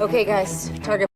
Okay, guys, target.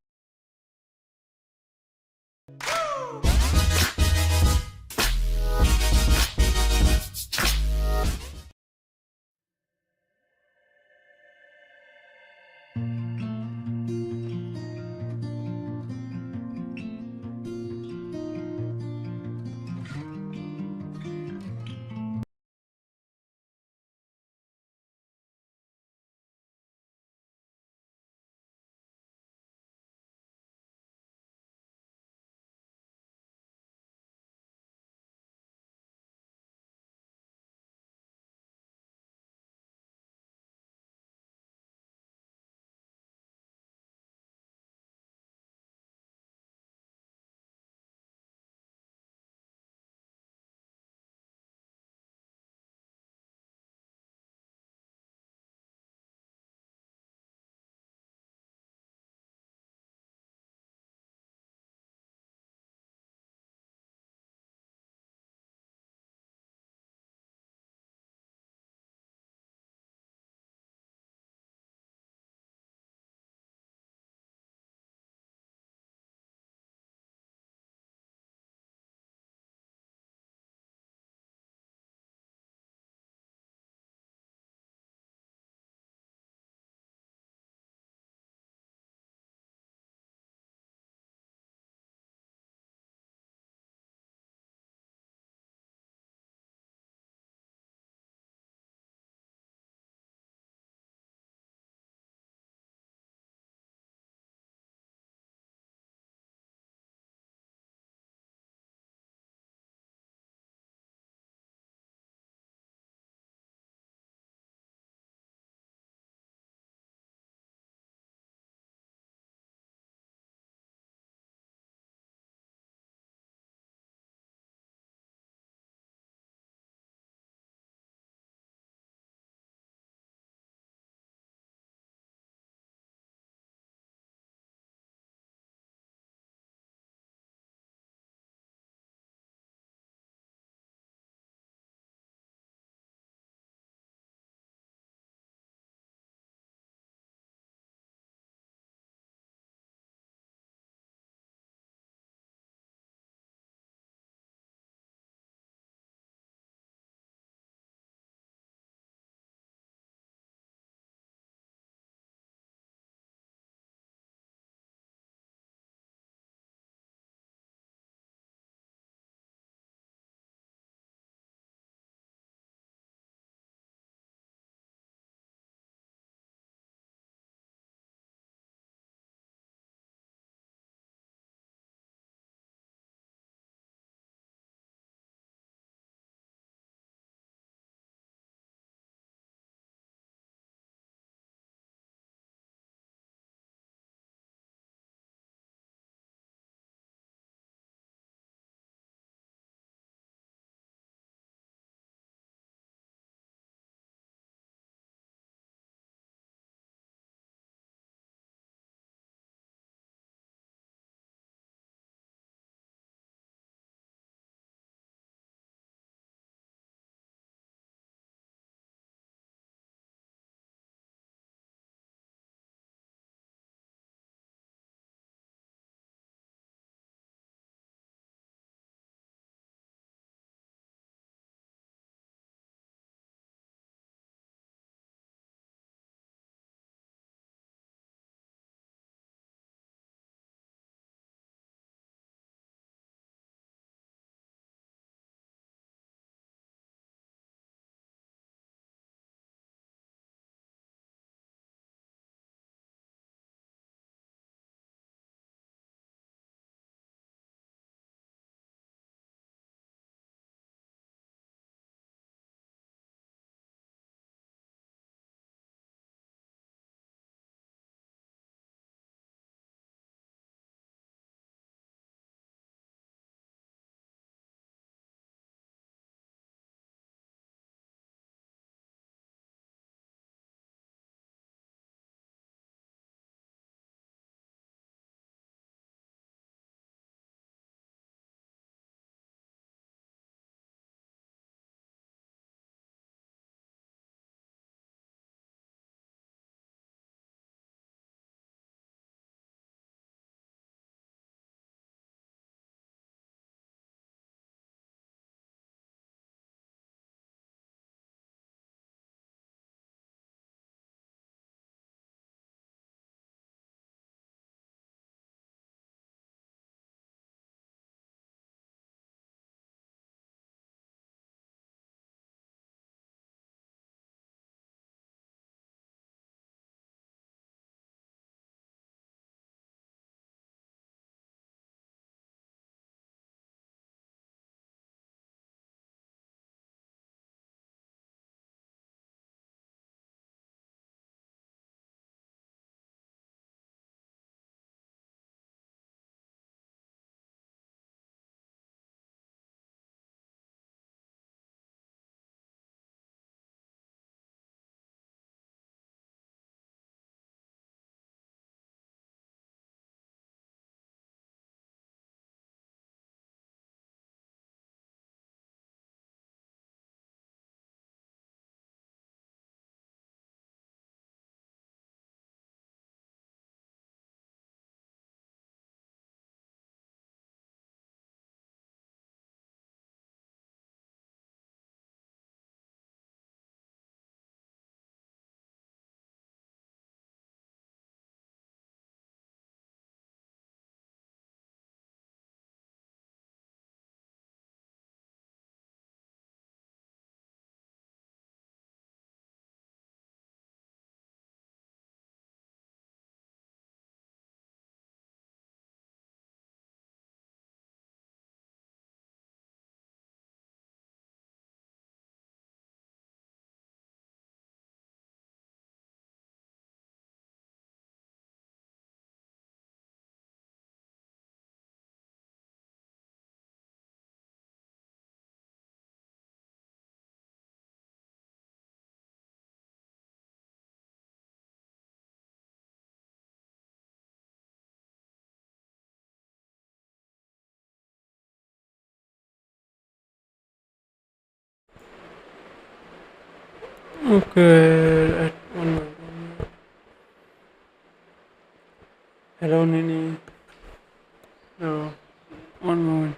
Okay, at 1 minute. Hello, Nini. Hello. One moment.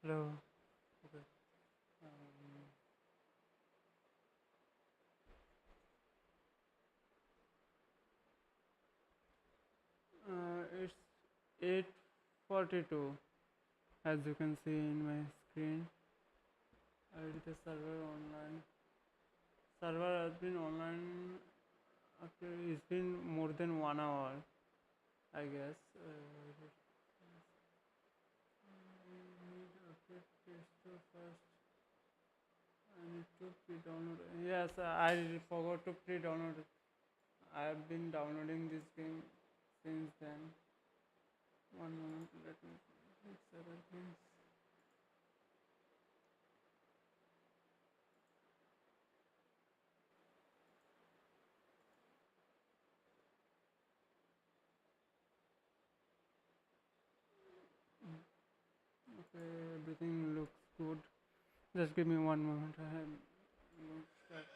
Hello. Okay. It's 8:42, as you can see in my screen. I did the server online. Server has been online after it's been more than 1 hour, I guess. We need update tester first. I need to pre-download. Yes, I forgot to pre-download it. I have been downloading this game since then. One moment, let me fix other things. Okay, everything looks good. Just give me one moment. I have start.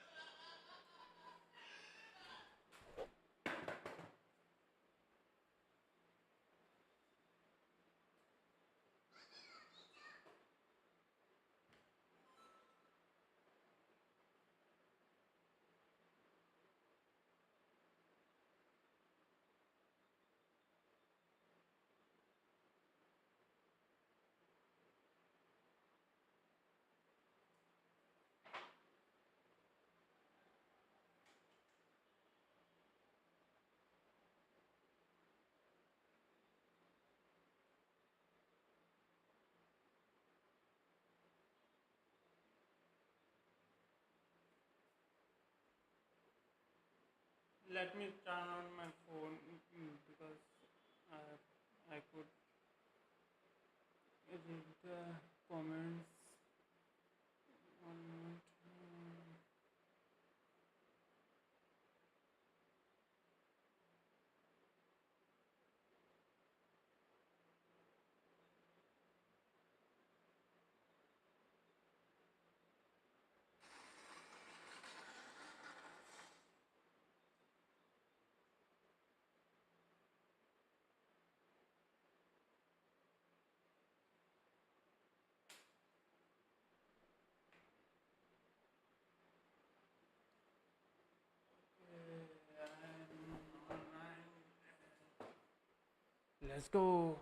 Let me turn on my phone because I could read the comments. One moment. I'm online. Let's go.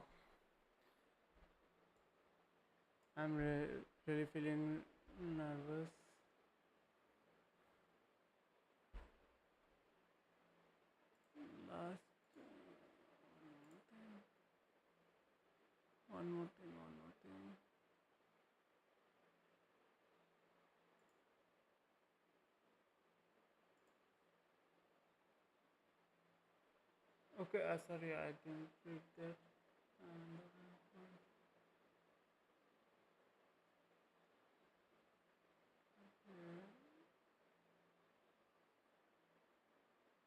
I'm really feeling nervous. Last one more thing. One more thing. Okay, sorry, I didn't read that. And,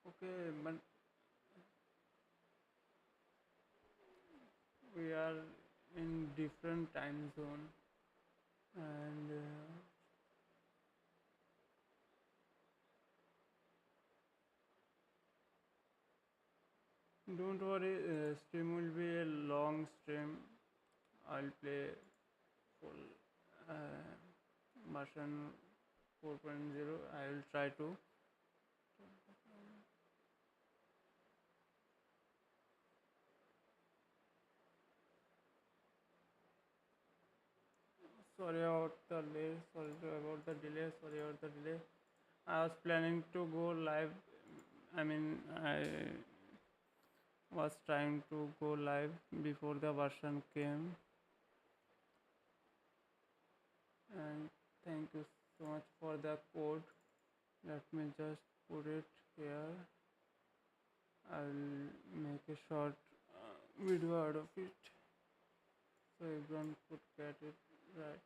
okay, but we are in different time zone, and don't worry, stream will be a long stream. I'll play full version 4.0. I will try to. Sorry about the delay. Sorry about the delay. Sorry about the delay. I was planning to go live. I mean, I was trying to go live before the version came. And thank you so much for the code. Let me just put it here. I'll make a short video out of it so everyone could get it right.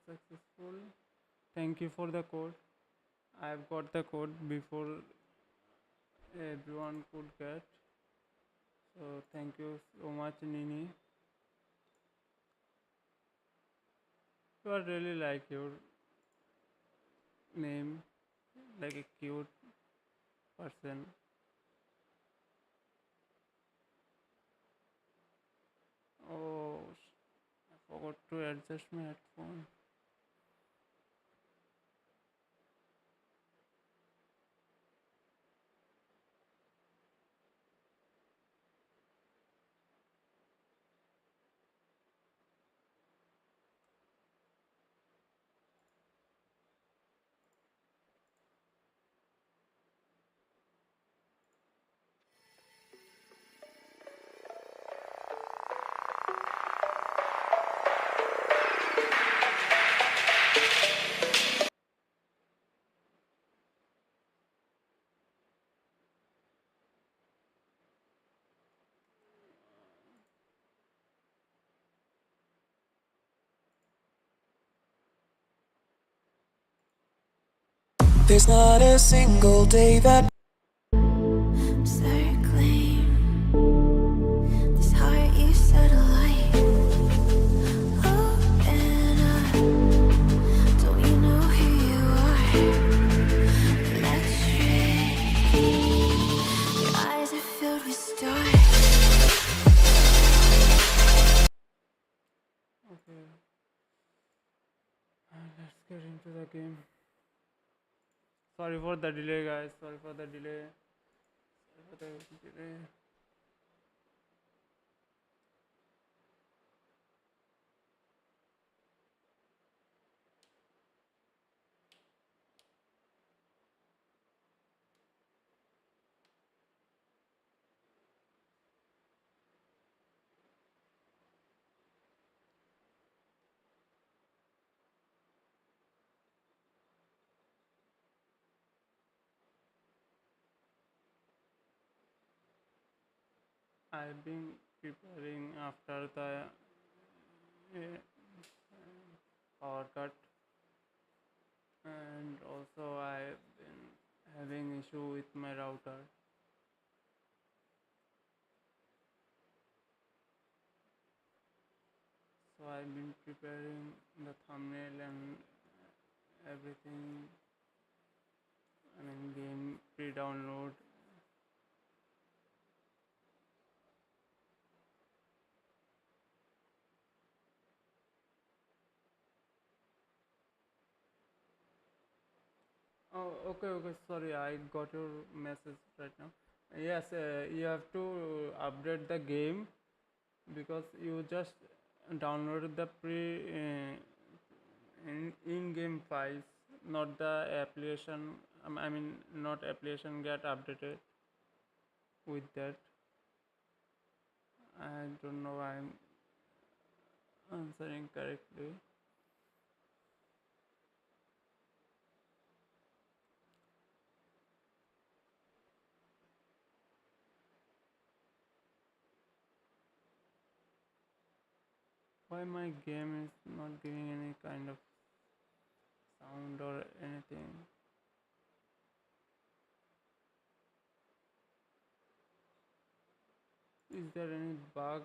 successful. Thank you for the code. I've got the code before everyone could get. So thank you so much, Nini. You are really like your name, like a cute person. Oh, I forgot to adjust my headphone. There's not a single day that circling this heart you set alight. Open up, don't you know who you are? Electric, your eyes are filled with stars. Okay, let's get into the game. Sorry for the delay, guys. Sorry for the delay. Sorry for the delay. I've been preparing after the power cut, and also I've been having issue with my router. So I've been preparing the thumbnail and everything. I mean, game pre-download. Oh, okay, okay. Sorry, I got your message right now. Yes, you have to update the game because you just downloaded the in-game files, not the application. I mean, not application get updated with that. I don't know. I'm answering correctly. Why my game is not giving any kind of sound or anything? Is there any bug?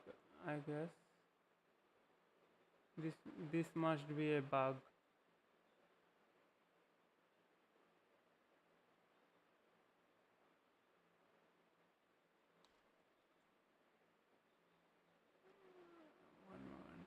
I guess this this must be a bug. One moment.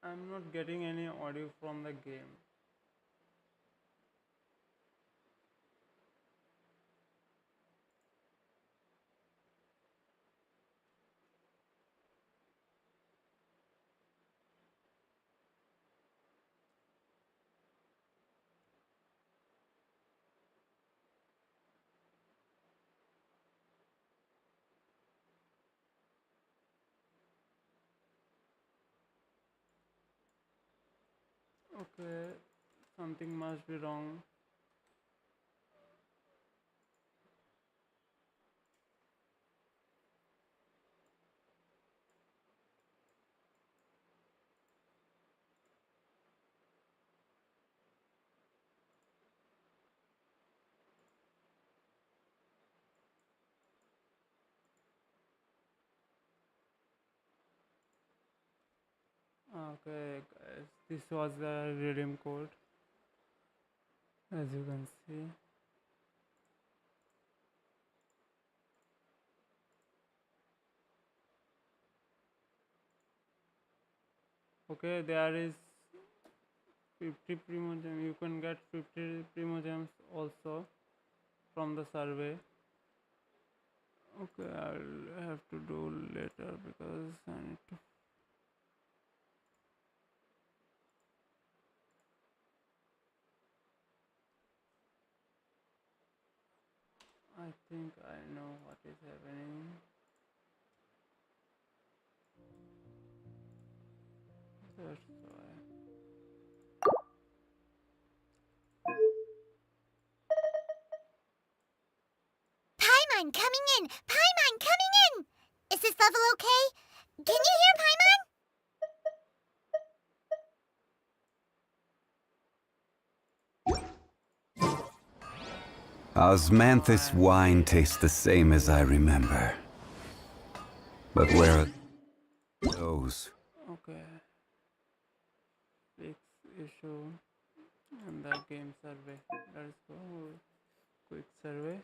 I'm not getting any audio from the game. Okay, something must be wrong. Okay, guys, this was the redeem code, as you can see. Okay, there is 50 primogems. You can get 50 primogems also from the survey. Okay, I'll have to do later because I need to. I think I know what is happening. That's why. Paimon coming in! Paimon coming in! Is this level okay? Can you hear Paimon? Osmanthus wine tastes the same as I remember. But where are those? Okay. Fix issue and the game survey. Let's go. Quick survey.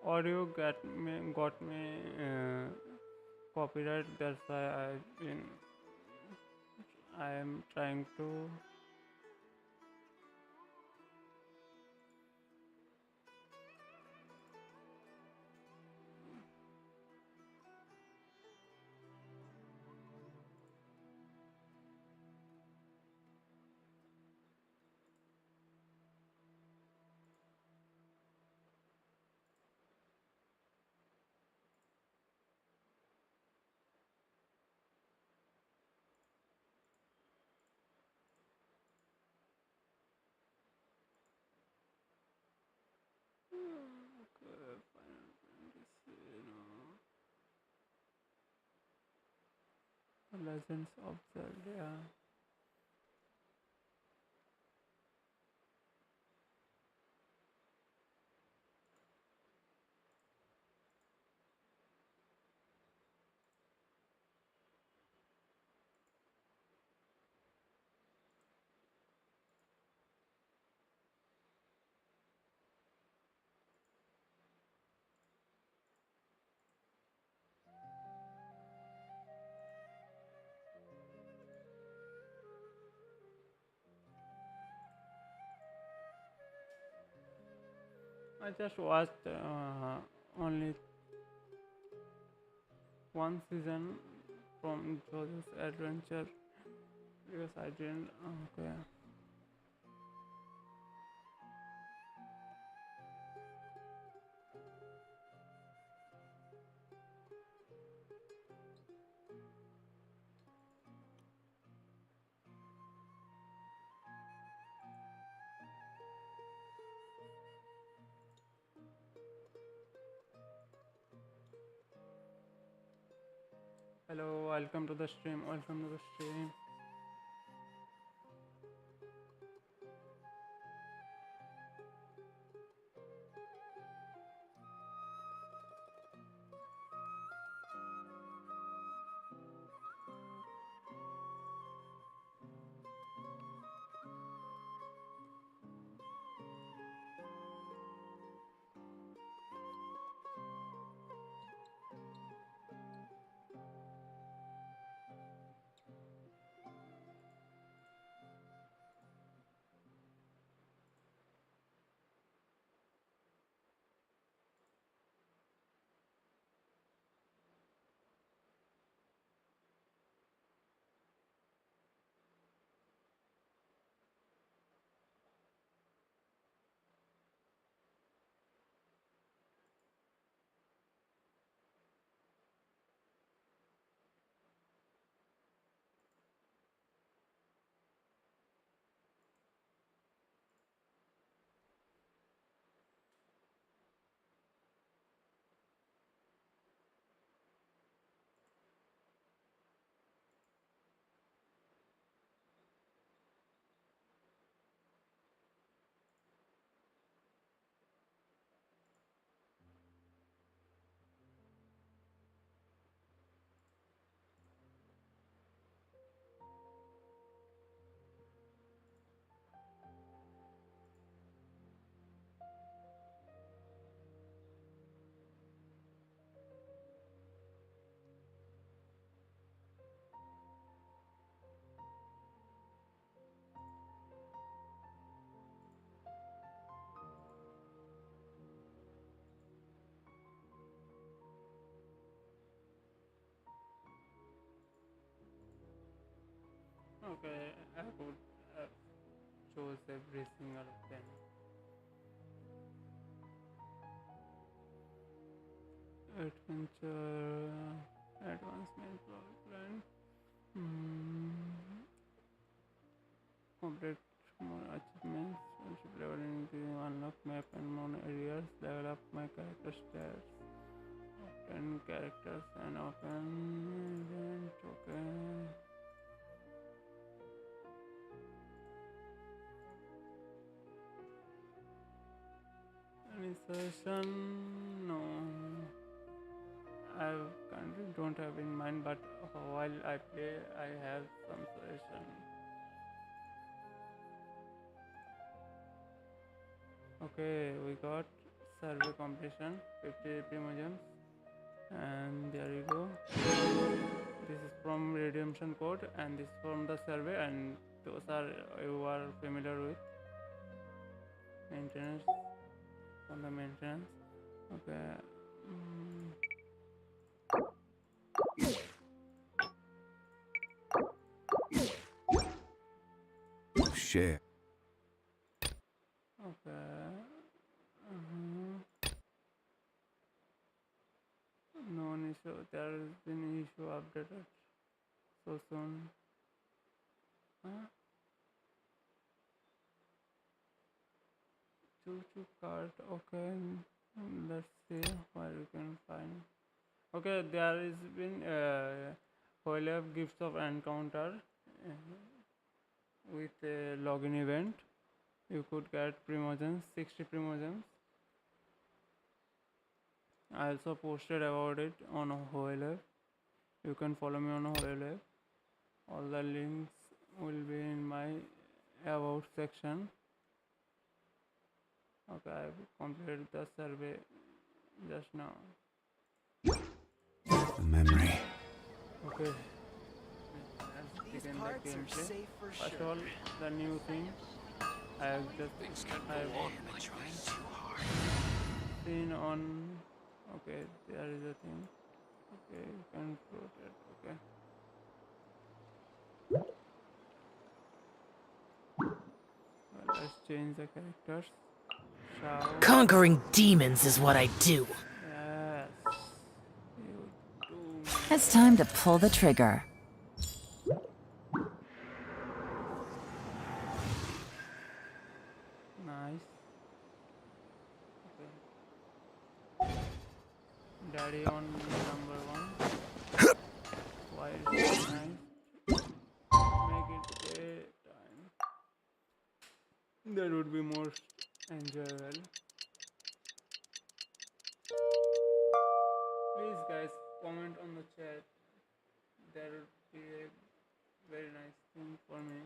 Audio got me copyright. That's why I am trying to. Okay, Final Fantasy, Legends of Zelda. I just watched only one season from JoJo's Adventure because I didn't. Okay. Hello, welcome to the stream. Welcome to the stream. Okay, I could choose every single of them. Adventure, advancement plan, complete more achievements, friendship level increasing, unlock map and more areas, level up my character stats, open characters and open event, okay. Any session? No. I currently don't have in mind, but while I play, I have some session. Okay, we got survey completion, 50 primogems, and there you go. This is from redemption code, and this is from the survey, and those are you are familiar with. Maintenance, from the maintenance. Okay. Share. Okay. No issue. There has been issue updated so soon. Choo card. Okay. Let's see where you can find. Okay, there has been whole of gifts of encounter with a login event. You could get primogems, 60 primogems. I also posted about it on Whole. You can follow me on Whole. All the links will be in my about section. Okay, I completed the survey just now. The memory. Okay. Let's begin the gameplay. First of all, the new thing I have just seen on. Okay, there is a thing. Okay, you can rotate. Okay. Well, let's change the characters. Shao. Conquering demons is what I do. Yes. You do. It's time to pull the trigger. Nice. Okay. Daddy on number 1. Why is it nice? Make it daytime. That would be more enjoyable. Please guys, comment on the chat. That would be a very nice thing for me.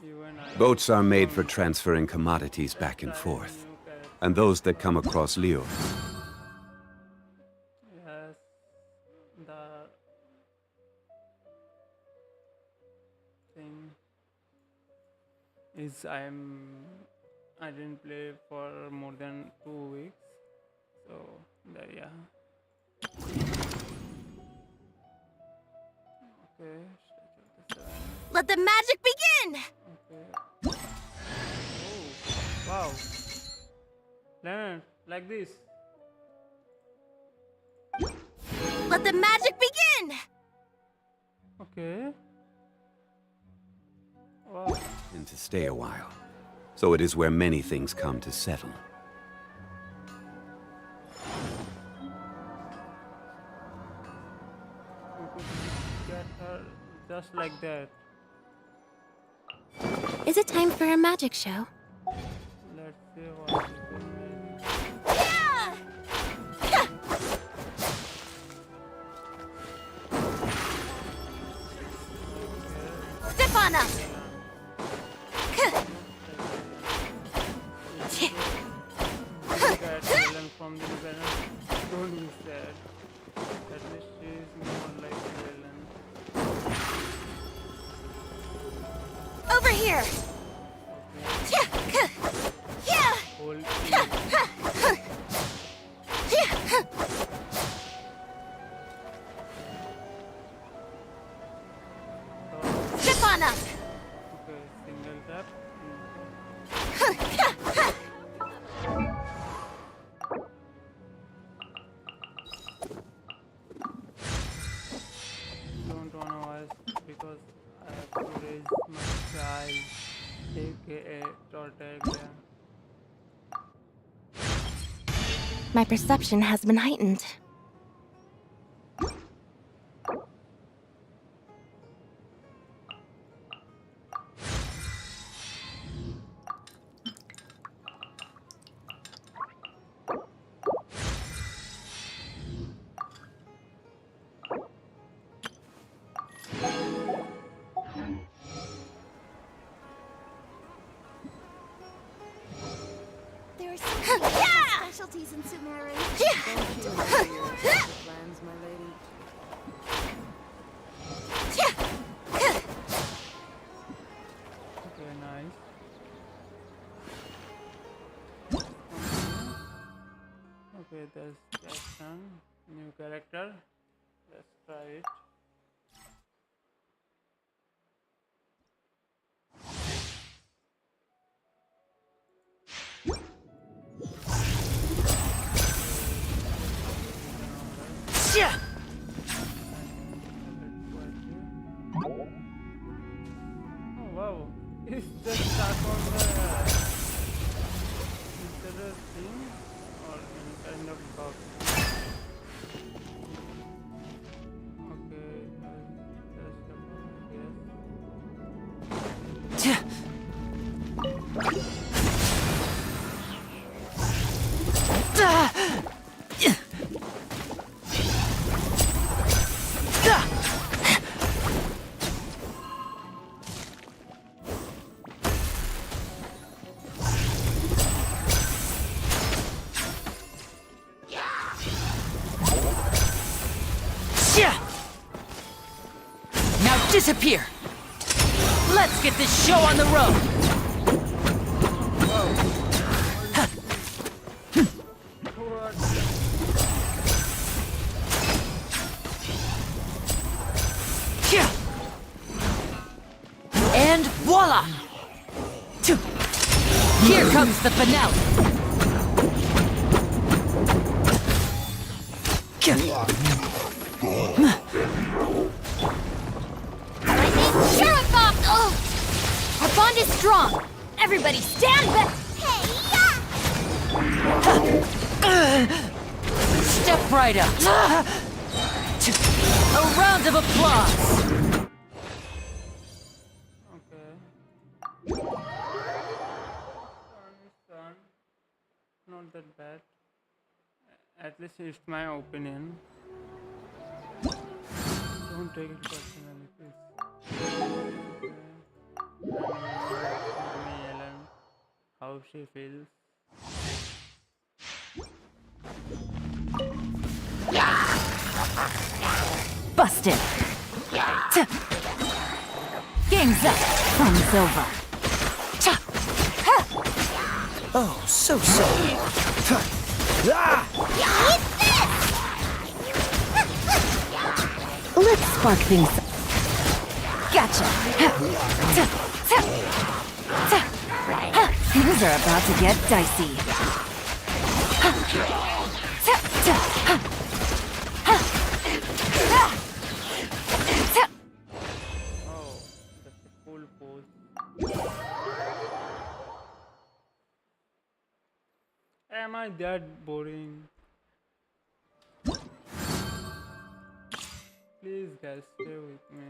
You and I Boats are made for transferring commodities back and forth, and those that come across Leo. Yes, the thing is I didn't play for more than 2 weeks, so there, yeah. Okay, Statue of the Sun. Let the magic begin! Okay. Oh, wow. Leonard, like this. Let the magic begin! Okay. Wow. And to stay a while. So it is where many things come to settle. We could get her just like that. Is it time for a magic show? Let's see what we can make. Step on up! Get villain from the villain. Don't be sad. At least she is more like a villain. Over here! Whole banana! Okay, single tap. Don't wanna watch because I have to raise my child, aka Tortaglia. My perception has been heightened. There are so many specialties in Sumeru. Plans, my lady. Okay, nice. Okay, there's Jackson, new character. Let's try it. Yeah. Oh wow, is that stuck on the is there a thing or any kind of bug? Okay, just a moment, yes. Now disappear. Let's get this show on the road. And voila! Here comes the finale. Our bond is strong! Everybody stand back! Step right up. A round of applause. Okay. Sun. Not that bad. At least it's my opinion. Don't take it personally, please. Ellen, how she feels. Busted. Game's up. Fun's over. Oh, so sorry. Let's spark things up. Gotcha. Things are about to get dicey. Oh, that's a cool pose. Am I that boring? Please guys, stay with me.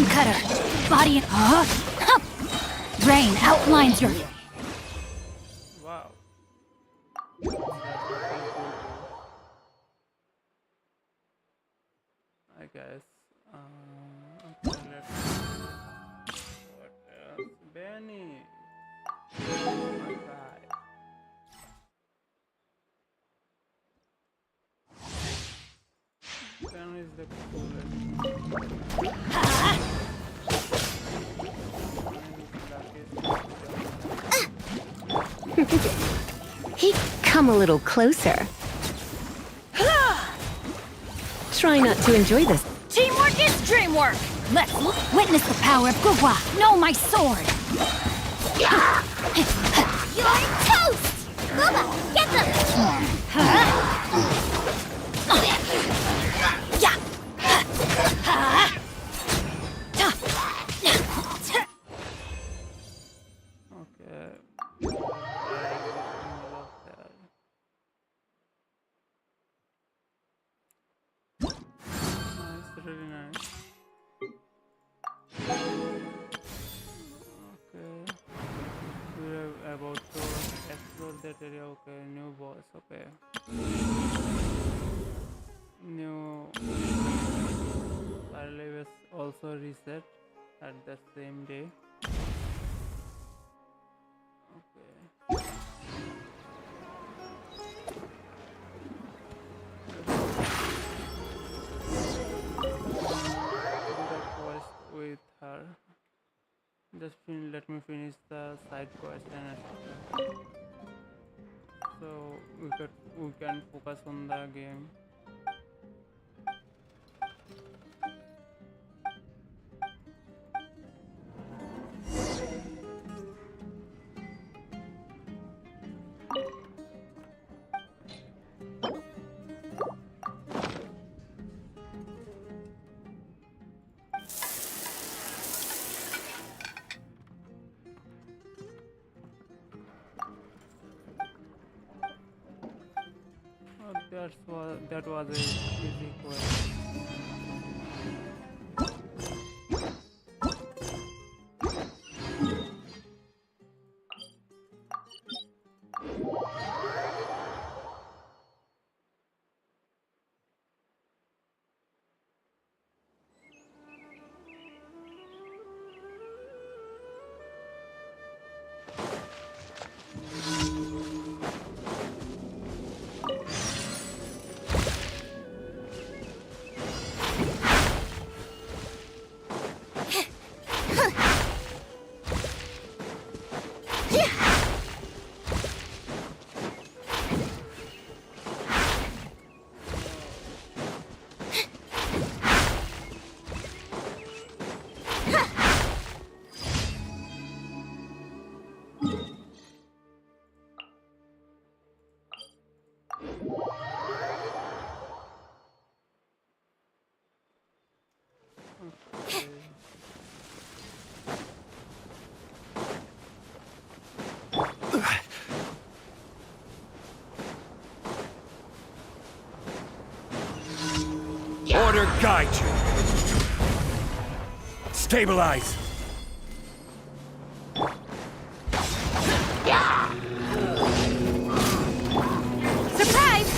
Stonecutter. Body and Rain outlines your. Wow. That's okay, cool. I guess. Okay, let's. What else? Benny. My guy. Benny is the coolest. Hey, come a little closer. Try not to enjoy this. Teamwork is dreamwork. Let's witness the power of Gugwa. Know my sword. You're toast! Booba, get them! Okay. Nice, really nice. Okay. We're about to explore that area. Okay, new boss. Okay. New parallel was also reset at the same day. Okay. Do the quest with her. Just let me finish the side quest and so we can focus on the game. That was a easy quest. Order guide you. Stabilize. Surprise!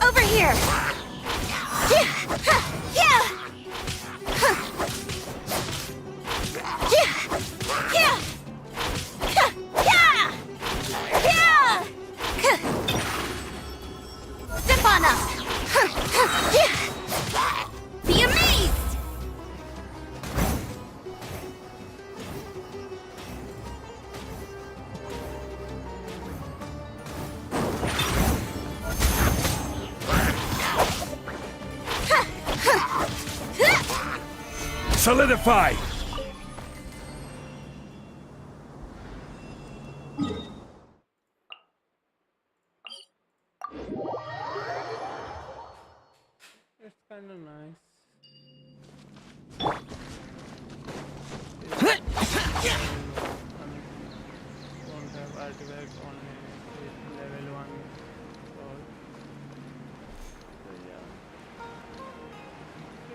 Over here! Step on us! Be amazed! Solidify. It's kind of nice. artifact on a level 1 sword. So yeah,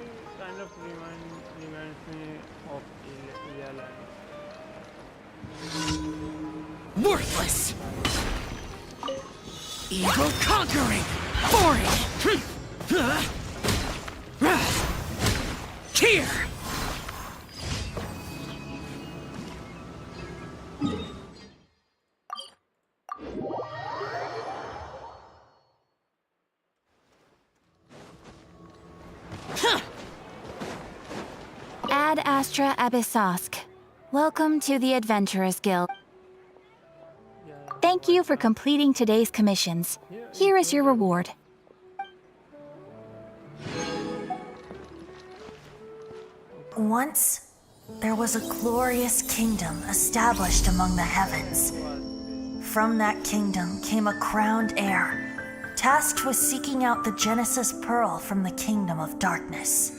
it kind of reminds me of ELN. Worthless! Evil conquering! Foreign! Here! Ad Astra Abyssosk. Welcome to the Adventurers Guild. Thank you for completing today's commissions. Here is your reward. Once, there was a glorious kingdom established among the heavens. From that kingdom came a crowned heir, tasked with seeking out the Genesis Pearl from the kingdom of darkness.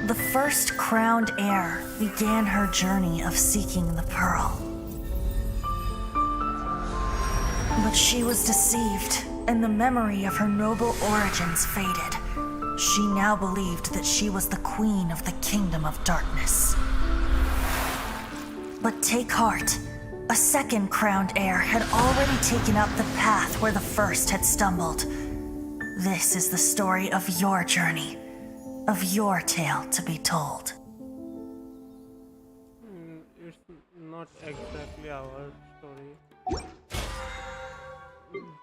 The first crowned heir began her journey of seeking the pearl. But she was deceived, and the memory of her noble origins faded. She now believed that she was the queen of the kingdom of darkness. But take heart. A second crowned heir had already taken up the path where the first had stumbled. This is the story of your journey, of your tale to be told. It's not exactly our story.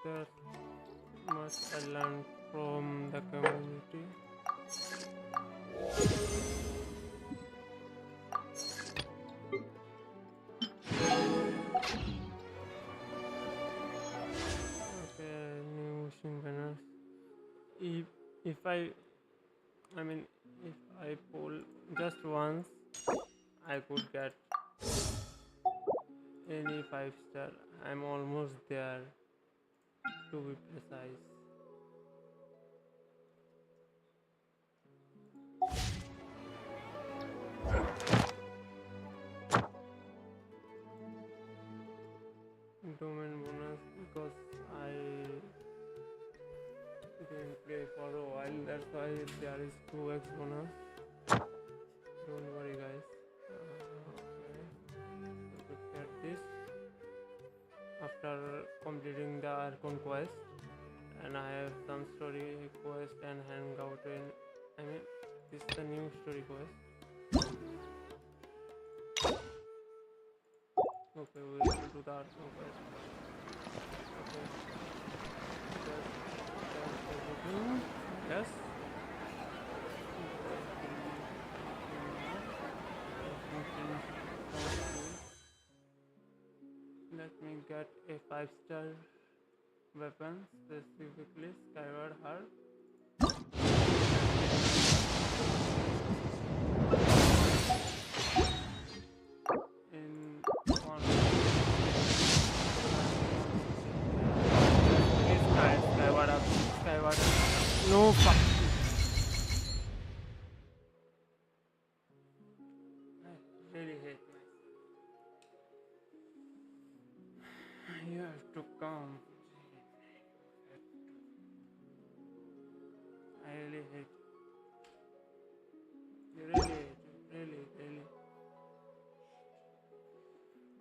There's much I learned from the community. Okay, new machine banners. If I pull just once, I could get any 5-star. I'm almost there, to be precise. Domain bonus because I didn't play for a while, that's why there is 2x bonus. Don't worry guys. Okay. Look at this. After completing the Archon quest, and I have some story quest and hangout in, this is the new story quest. Okay, we will do the Archon quest. Okay. Yes. Let me get a 5-star weapon, specifically Skyward Heart. In one Skyward up, Skyward. No fuck. I really hate myself. You have to come. I really hate you. You really hate you. Really.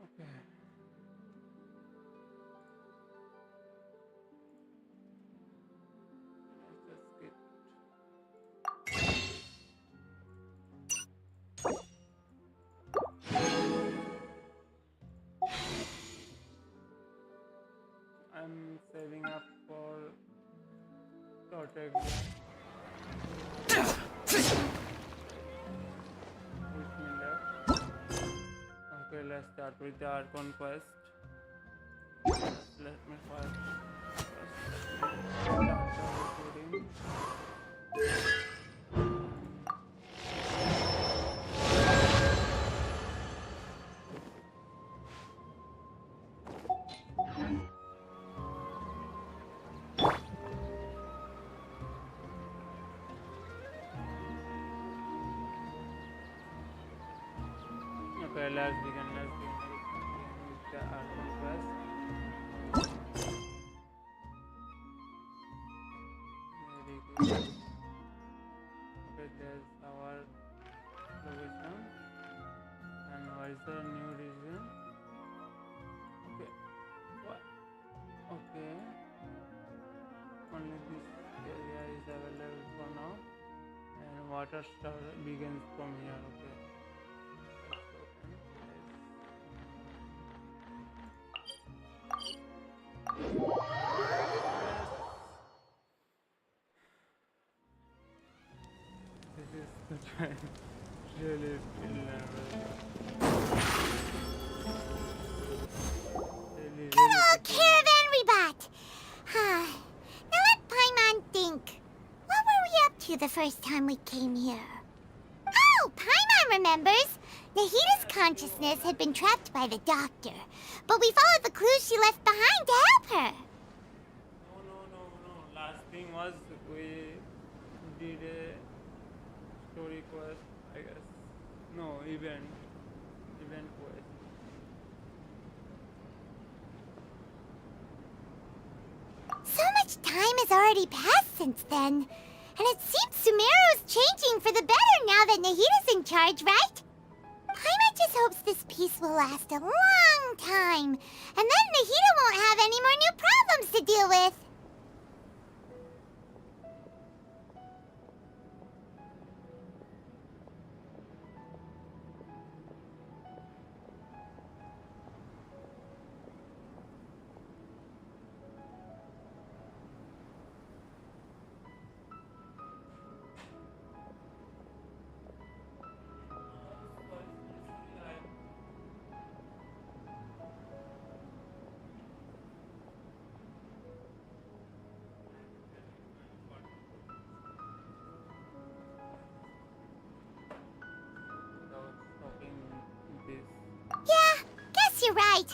Okay. Let's just skip. I'm saving up for Prodigy. With me left. Okay, let's start with the Archon quest. Let me first start the recording. Okay, let's begin with the Archon quest. Okay, there's our location. And what is the new region? Okay. What? Okay. Only this area is available for now. And water star begins from here. Okay. Let's open this. This is the time. Really feel nervous. Hello, Caravan Rebot! Now let Paimon think. What were we up to the first time we came here? Oh, Paimon remembers! Nahita's consciousness had been trapped by the doctor, but we followed the clues she left behind to help her. No. Last thing was we did a story quest, I guess. No, event quest. So much time has already passed since then. And it seems Sumeru's changing for the better now that Nahita's in charge, right? Paimon just hopes this peace will last a long time. And then Nahita won't have any more new problems to deal with. Yeah, guess you're right.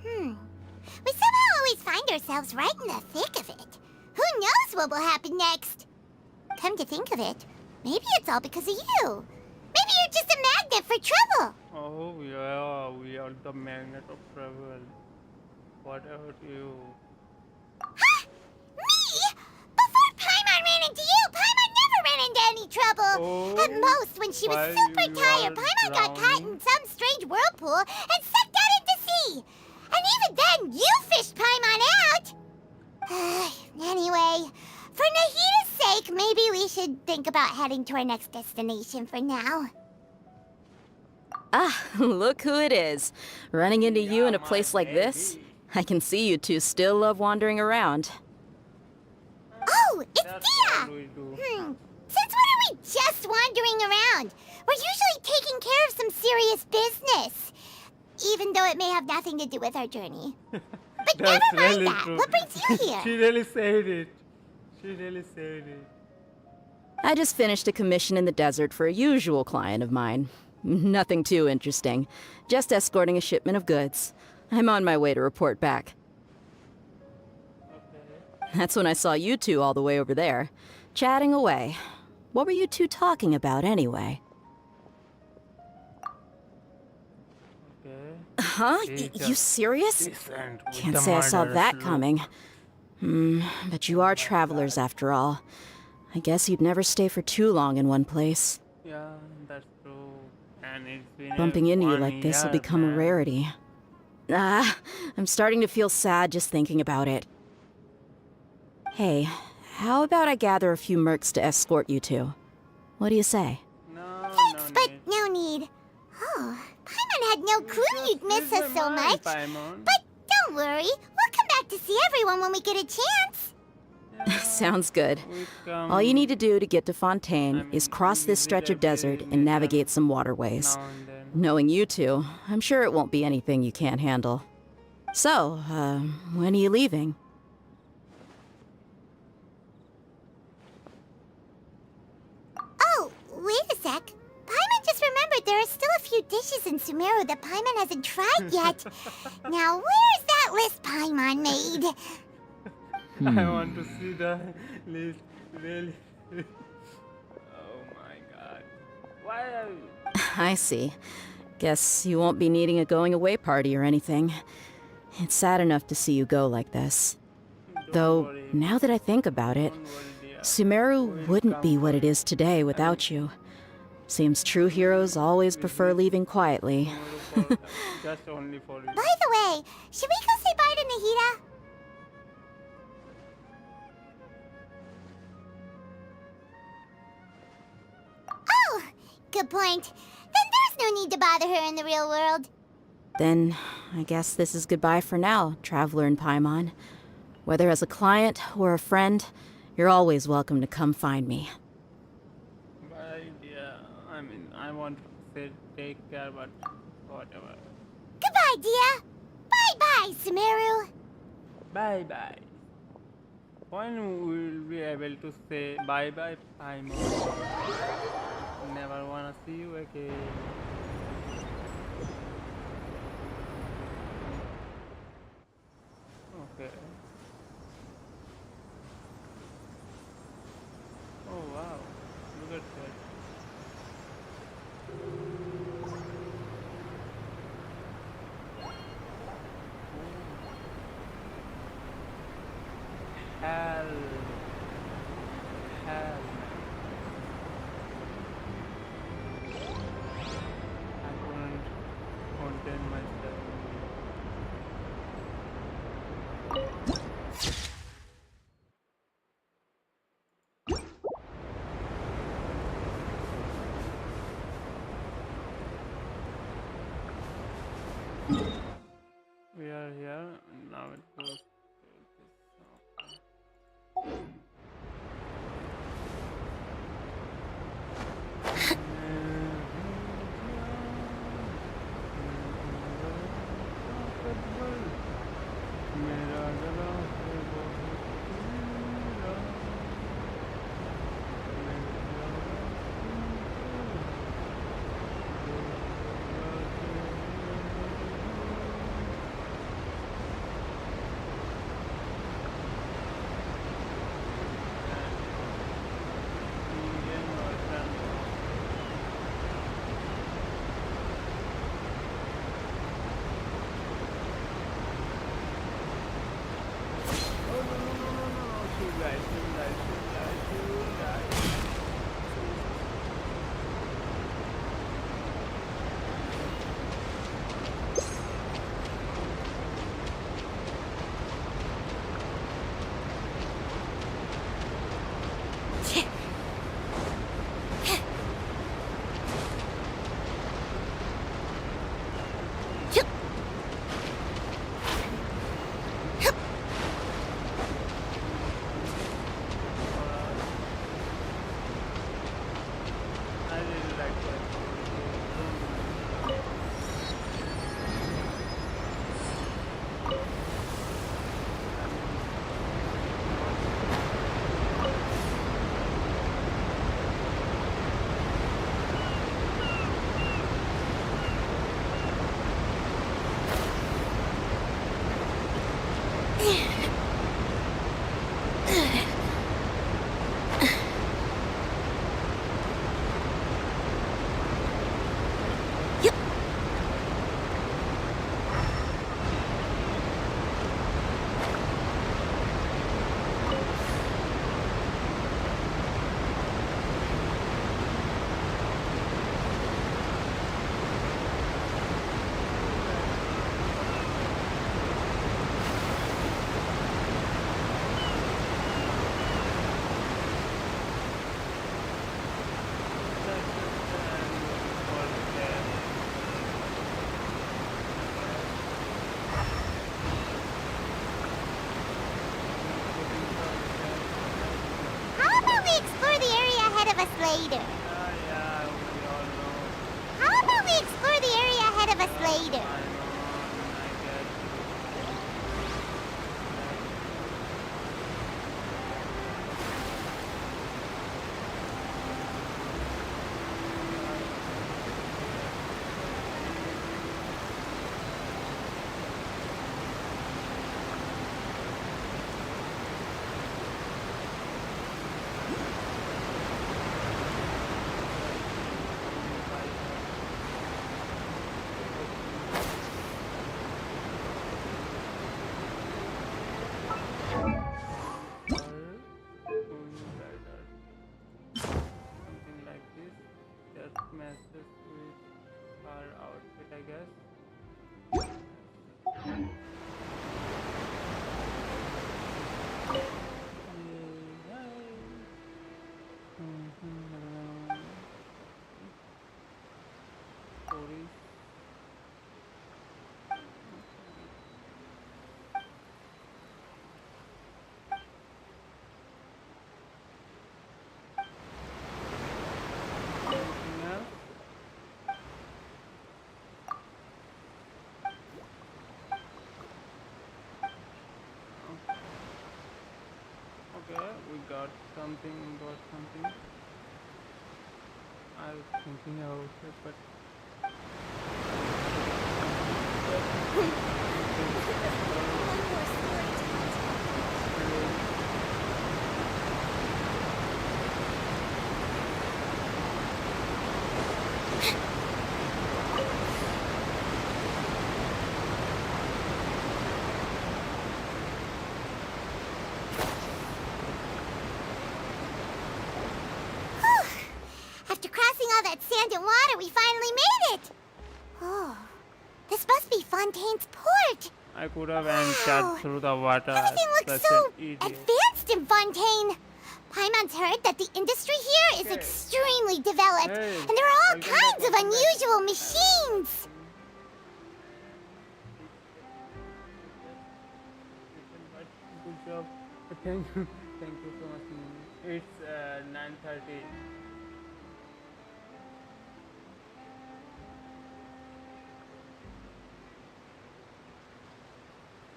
We somehow always find ourselves right in the thick of it. Who knows what will happen next? Come to think of it, maybe it's all because of you. Maybe you're just a magnet for trouble. Oh yeah, we are the magnet of travel. What about you? Huh? Me? Before Paimon ran into you, Paimon never ran into any trouble. Oh, At most, when she was while super you tired, are Paimon got caught drowning. in some strange whirlpool and sucked out into sea. And even then, you fished Paimon out. Anyway, for Nahita's sake, maybe we should think about heading to our next destination for now. Ah, look who it is. Running into you in a place like this? I can see you two still love wandering around. Oh, it's That's Dia! what we do. Since when are we just wandering around? We're usually taking care of some serious business. Even though it may have nothing to do with our journey. But never That's mind really that. true. What brings you here? She really said it. She really said it. I just finished a commission in the desert for a usual client of mine. Nothing too interesting. Just escorting a shipment of goods. I'm on my way to report back. That's when I saw you two all the way over there, chatting away. What were you two talking about anyway? Huh? You serious? Can't say I saw that coming. But you are travelers after all. I guess you'd never stay for too long in one place. Yeah, that's true. And it's been Bumping into you 1 like this will year, become a man. rarity. I'm starting to feel sad just thinking about it. Hey, how about I gather a few mercs to escort you two? What do you say? No, Thanks, no but need. no need. Oh, Paimon had no clue you'd miss Read us my so mind, much. Paimon. But don't worry, we'll come back to see everyone when we get a chance. Yeah, Sounds good. we come All you need to do to get to Fontaine I mean, is cross this visit stretch of every desert major and navigate some waterways. now and then. Knowing you two, I'm sure it won't be anything you can't handle. So, when are you leaving? Oh, wait a sec. Paimon just remembered there are still a few dishes in Sumeru that Paimon hasn't tried yet. Now, where's that list Paimon made? I want to see the list, really. Oh my god. Why are you? I see. Guess you won't be needing a going away party or anything. It's sad enough to see you go like this. Don't Though, worry. now that I think about it, Don't worry, dear. Sumeru wouldn't be what it is today without you. Seems true heroes always prefer leaving quietly. Just only for you. By the way, should we go say bye to Nahida? Oh, good point. Then there's no need to bother her in the real world. Then, I guess this is goodbye for now, Traveler in Paimon. Whether as a client or a friend, you're always welcome to come find me. Bye, dear. I mean, I want to say take care, but whatever. Goodbye, dear. Bye-bye, Sumeru. Bye-bye. When will we be able to say bye-bye, Paimon? Never wanna see you again. Okay. Oh wow, look at that. Hell. Hell. I couldn't contain myself. We are here, and now it goes to this. later. How about we explore the area ahead of us later? we got something. I was thinking about it, but After crossing all that sand and water, we finally made it! Oh, this must be Fontaine's port! I could have Wow. entered through the water. Everything looks Such so an idiot. advanced in Fontaine! Paimon's heard that the industry here is Okay. extremely developed, Hey, and there are all welcome kinds back, of welcome back. unusual machines! Good job. Thank you. Thank you so much. It's 9:30.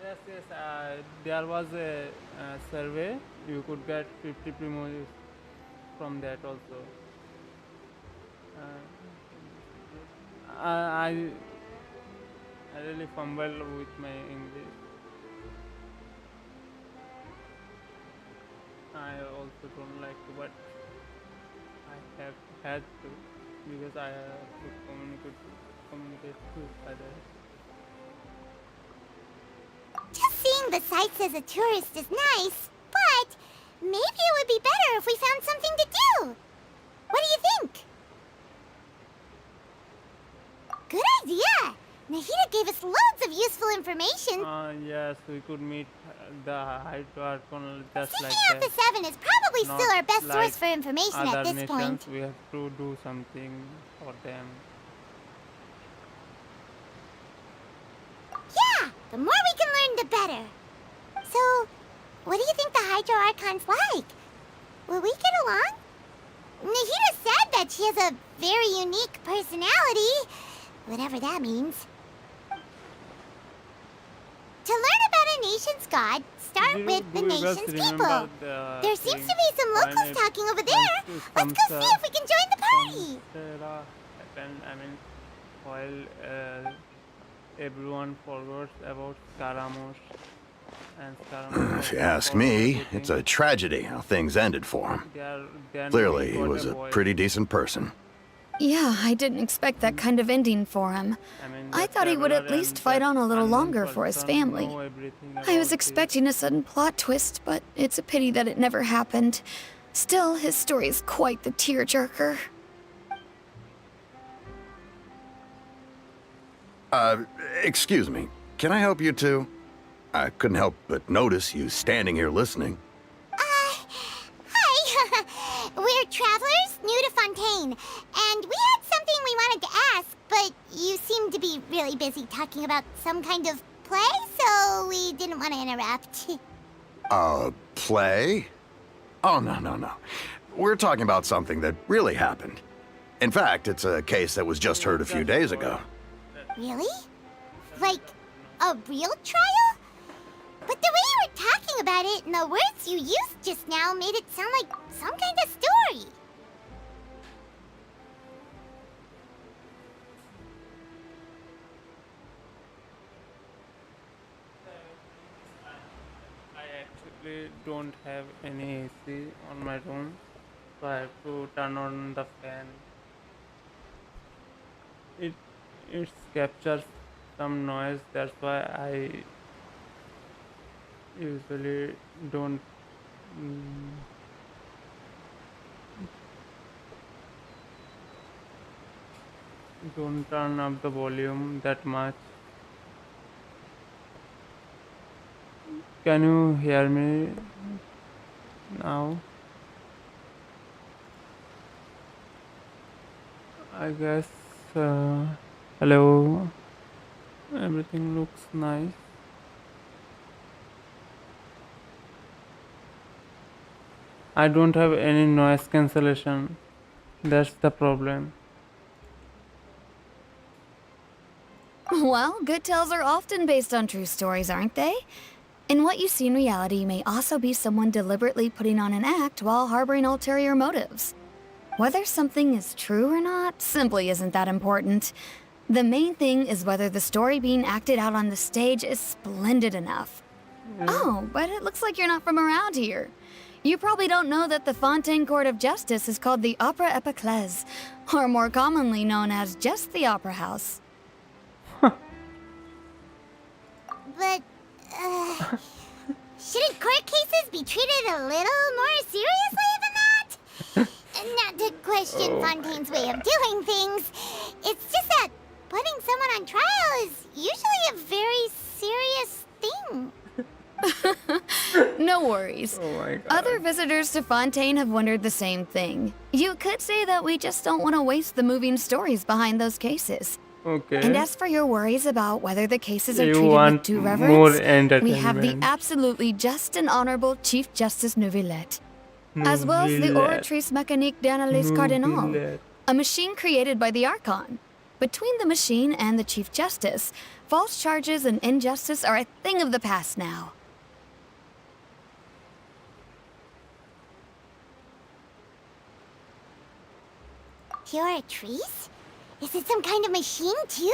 Yes. There was a survey. You could get 50 primos from that also. I really fumble with my English. I also don't like to, but I have had to because I have to communicate to others. Just seeing the sights as a tourist is nice, but maybe it would be better if we found something to do. What do you think? Good idea! Nahida gave us loads of useful information. Yes, we could meet the Hydro Colonel just like Seeking out that. the Seven is probably Not still our best like source for information other at this nations, point. we have to do something for them. Yeah, the more we can learn, the better. So, what do you think the Hydro Archon's like? Will we get along? Nahida said that she has a very unique personality, whatever that means. To learn about a nation's god, start Do with the you guys nation's remember people. the There seems to thing be some when locals it- talking over when there. it Let's go comes, see if we can join the party. happened, while everyone forgot about Scaramouche and Scaramouche. If you ask me, it's a tragedy how things ended for him. Clearly, he was a pretty decent person. Yeah, I didn't expect that kind of ending for him. I thought he would at least fight on a little longer for his family. I was expecting a sudden plot twist, but it's a pity that it never happened. Still, his story is quite the tearjerker. Excuse me, can I help you two? I couldn't help but notice you standing here listening. Hi. We're travelers new to Fontaine, and we had something we wanted to ask, but you seemed to be really busy talking about some kind of play, so we didn't want to interrupt. Play? Oh, no. We're talking about something that really happened. In fact, it's a case that was just heard a few days ago. Really? Like, a real trial? But the way you were talking about it and the words you used just now made it sound like some kind of story. I actually don't have any AC on my room, so I have to turn on the fan. It captures some noise, that's why I usually don't turn up the volume that much. Can you hear me now? I guess hello. Everything looks nice. I don't have any noise cancellation. That's the problem. Well, good tales are often based on true stories, aren't they? And what you see in reality may also be someone deliberately putting on an act while harboring ulterior motives. Whether something is true or not simply isn't that important. The main thing is whether the story being acted out on the stage is splendid enough. Oh, but it looks like you're not from around here. You probably don't know that the Fontaine Court of Justice is called the Opera Epiclese, or more commonly known as just the Opera House. But, shouldn't court cases be treated a little more seriously than that? Not to question Fontaine's way of doing things. It's just that putting someone on trial is usually a very serious thing. No worries. Oh my god. Other visitors to Fontaine have wondered the same thing. You could say that we just don't want to waste the moving stories behind those cases. Okay. And as for your worries about whether the cases are You treated with want due more reverence, we have the entertainment. absolutely just and honorable Chief Justice Neuvillette, as well as the Oratrice Mécanique d'Analyse Cardinal, a machine created by the Archon. Between the machine and the Chief Justice, false charges and injustice are a thing of the past now. Oratrice? Is it some kind of machine, too?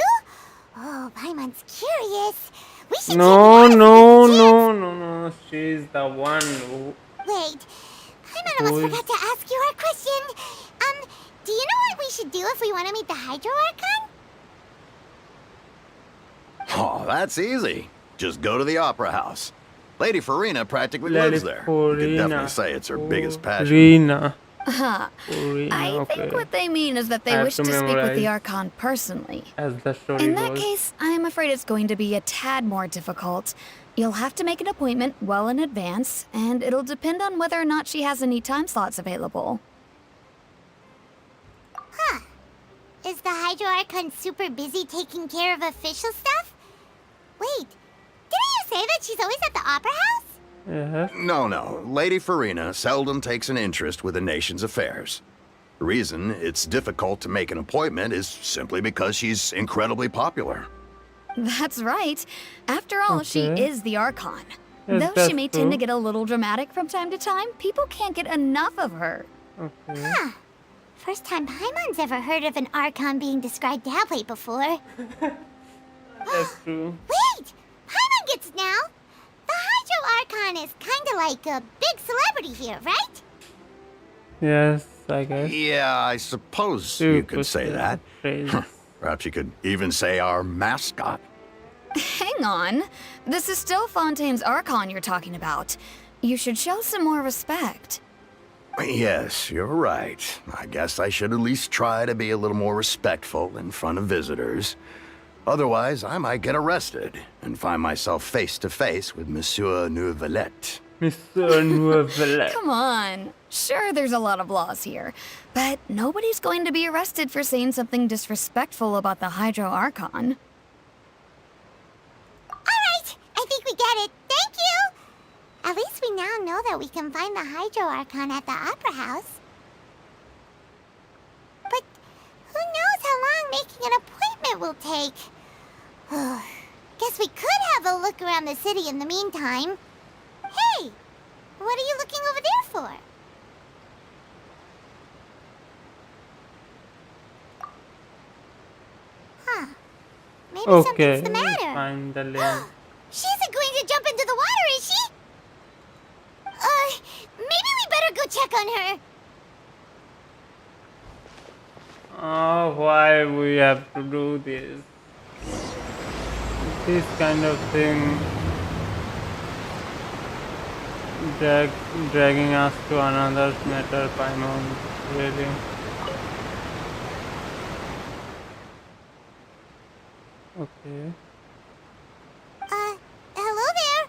Oh, Paimon's curious. We should No, take no, Odyssey no, no, no. She's the one who. Wait, Paimon almost forgot to ask you our question. Do you know what we should do if we want to meet the Hydro Archon? Oh, that's easy. Just go to the Opera House. Lady Farina practically lives there. You could definitely say it's her biggest passion. Farina. I think what they mean is that they wish to speak with the Archon personally. As the story In that goes. case, I'm afraid it's going to be a tad more difficult. You'll have to make an appointment well in advance, and it'll depend on whether or not she has any time slots available. Huh. Is the Hydro Archon super busy taking care of official stuff? Wait, didn't you say that she's always at the Opera House? Yes. No. Lady Farina seldom takes an interest with the nation's affairs. The reason it's difficult to make an appointment is simply because she's incredibly popular. That's right. After all, she is the Archon. Yes, Though that's she may tend to true. get a little dramatic from time to time, people can't get enough of her. Okay. Huh. First time Paimon's ever heard of an Archon being described that way before. That's true. Wait! Paimon gets it now! The Hydro Archon is kinda like a big celebrity here, right? Yes, I guess. Yeah, I suppose you could say that. Phrase. Perhaps you could even say our mascot. Hang on. This is still Fontaine's Archon you're talking about. You should show some more respect. Yes, you're right. I guess I should at least try to be a little more respectful in front of visitors. Otherwise, I might get arrested and find myself face to face with Monsieur Neuvillette. Mr. Neuvillette. Come on. Sure, there's a lot of laws here, but nobody's going to be arrested for saying something disrespectful about the Hydro Archon. Alright, I think we get it. Thank you! At least we now know that we can find the Hydro Archon at the Opera House. But who knows how long making an appointment will take? Guess we could have a look around the city in the meantime. Hey! What are you looking over there for? Huh. Maybe something's the matter. Find the link. She isn't going to jump into the water, is she? Maybe we better go check on her. Oh, why we have to do this? This kind of thing. Dragging us to another matter, Paimon. Really. Okay. Hello there.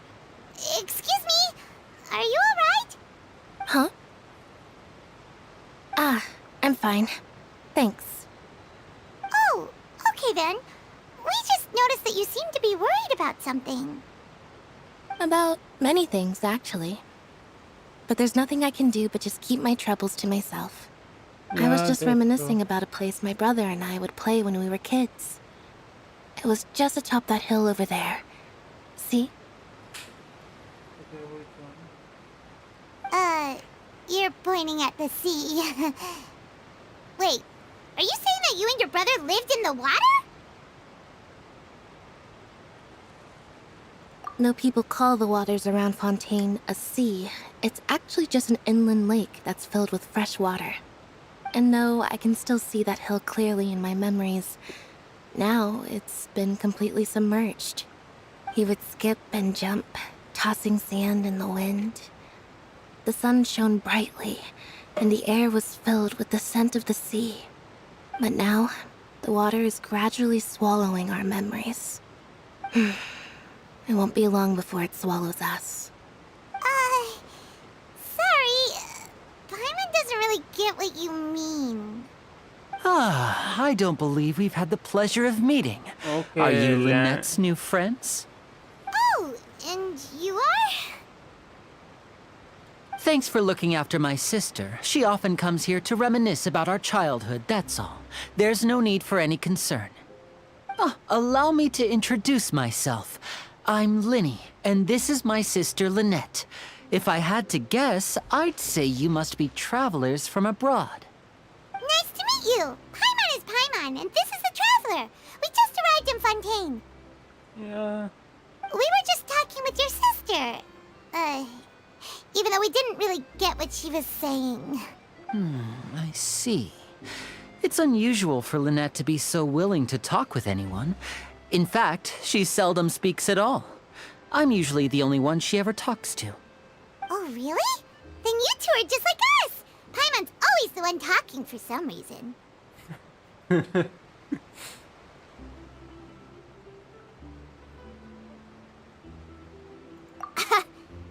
Excuse me. Are you alright? Huh? I'm fine. Thanks. Oh, okay then. We just noticed that you seem to be worried about something. About many things, actually. But there's nothing I can do but just keep my troubles to myself. I was just reminiscing about a place my brother and I would play when we were kids. It was just atop that hill over there. See? you're pointing at the sea. Wait, are you saying that you and your brother lived in the water? No people call the waters around Fontaine a sea. It's actually just an inland lake that's filled with fresh water. And no, I can still see that hill clearly in my memories. Now, it's been completely submerged. He would skip and jump, tossing sand in the wind. The sun shone brightly, and the air was filled with the scent of the sea. But now, the water is gradually swallowing our memories. It won't be long before it swallows us. Sorry. Paimon doesn't really get what you mean. Ah, I don't believe we've had the pleasure of meeting. Okay, Are you Lynette's new friends? Oh, and you are? Thanks for looking after my sister. She often comes here to reminisce about our childhood, that's all. There's no need for any concern. Oh, allow me to introduce myself. I'm Linny, and this is my sister Lynette. If I had to guess, I'd say you must be travelers from abroad. Nice to meet you. Paimon is Paimon, and this is the Traveler. We just arrived in Fontaine. Yeah. We were just talking with your sister. Even though we didn't really get what she was saying. I see. It's unusual for Lynette to be so willing to talk with anyone. In fact, she seldom speaks at all. I'm usually the only one she ever talks to. Oh, really? Then you two are just like us. Paimon's always the one talking for some reason.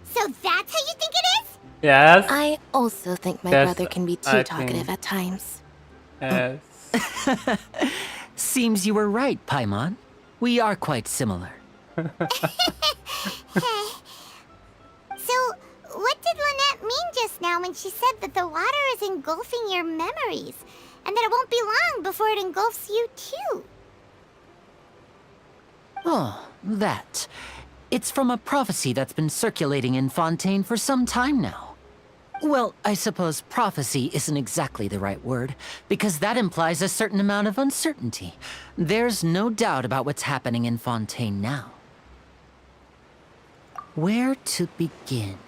So that's how you think it is? Yes. I also think my Yes, brother can be I too think- talkative at times. Yes. Seems you were right, Paimon. We are quite similar. So, what did Lynette mean just now when she said that the water is engulfing your memories, and that it won't be long before it engulfs you too? Oh, that. It's from a prophecy that's been circulating in Fontaine for some time now. Well, I suppose prophecy isn't exactly the right word, because that implies a certain amount of uncertainty. There's no doubt about what's happening in Fontaine now. Where to begin?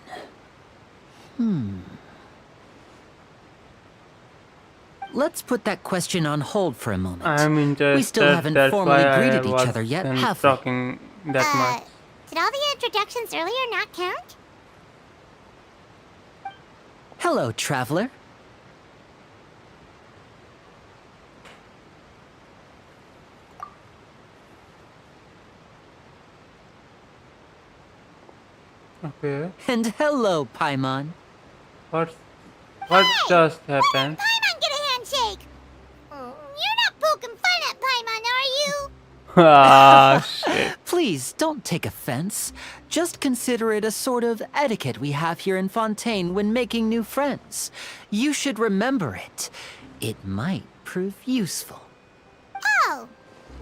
Let's put that question on hold for a moment. I'm interested. We still haven't that's formally why greeted I each other yet, wasn't have we? talking that much. Did all the introductions earlier not count? Hello, traveler. Okay. And hello, Paimon. What Hey! just happened? Paimon, get a handshake! You're not poking fun at Paimon, are you? Ah, shit. Please, don't take offense. Just consider it a sort of etiquette we have here in Fontaine when making new friends. You should remember it. It might prove useful. Oh,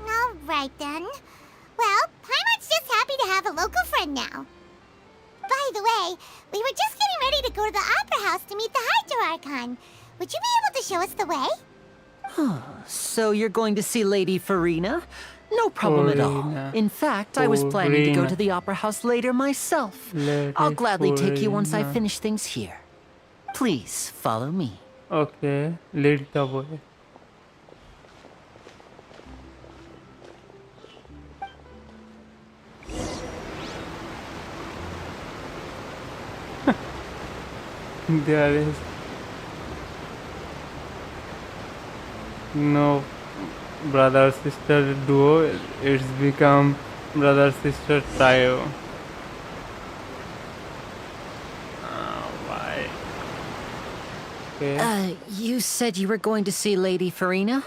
all right then. Well, Paimon's just happy to have a local friend now. By the way, we were just getting ready to go to the Opera House to meet the Hydro Archon. Would you be able to show us the way? So you're going to see Lady Farina? No problem at all. Farina. In fact, I was planning to go Farina. to the Opera House later myself. Lady I'll gladly take you once I Farina. finish things here. Please, follow me. Okay, lead the way. There is no brother sister duo, it's become brother sister trio. Why? Okay. You said you were going to see Lady Farina?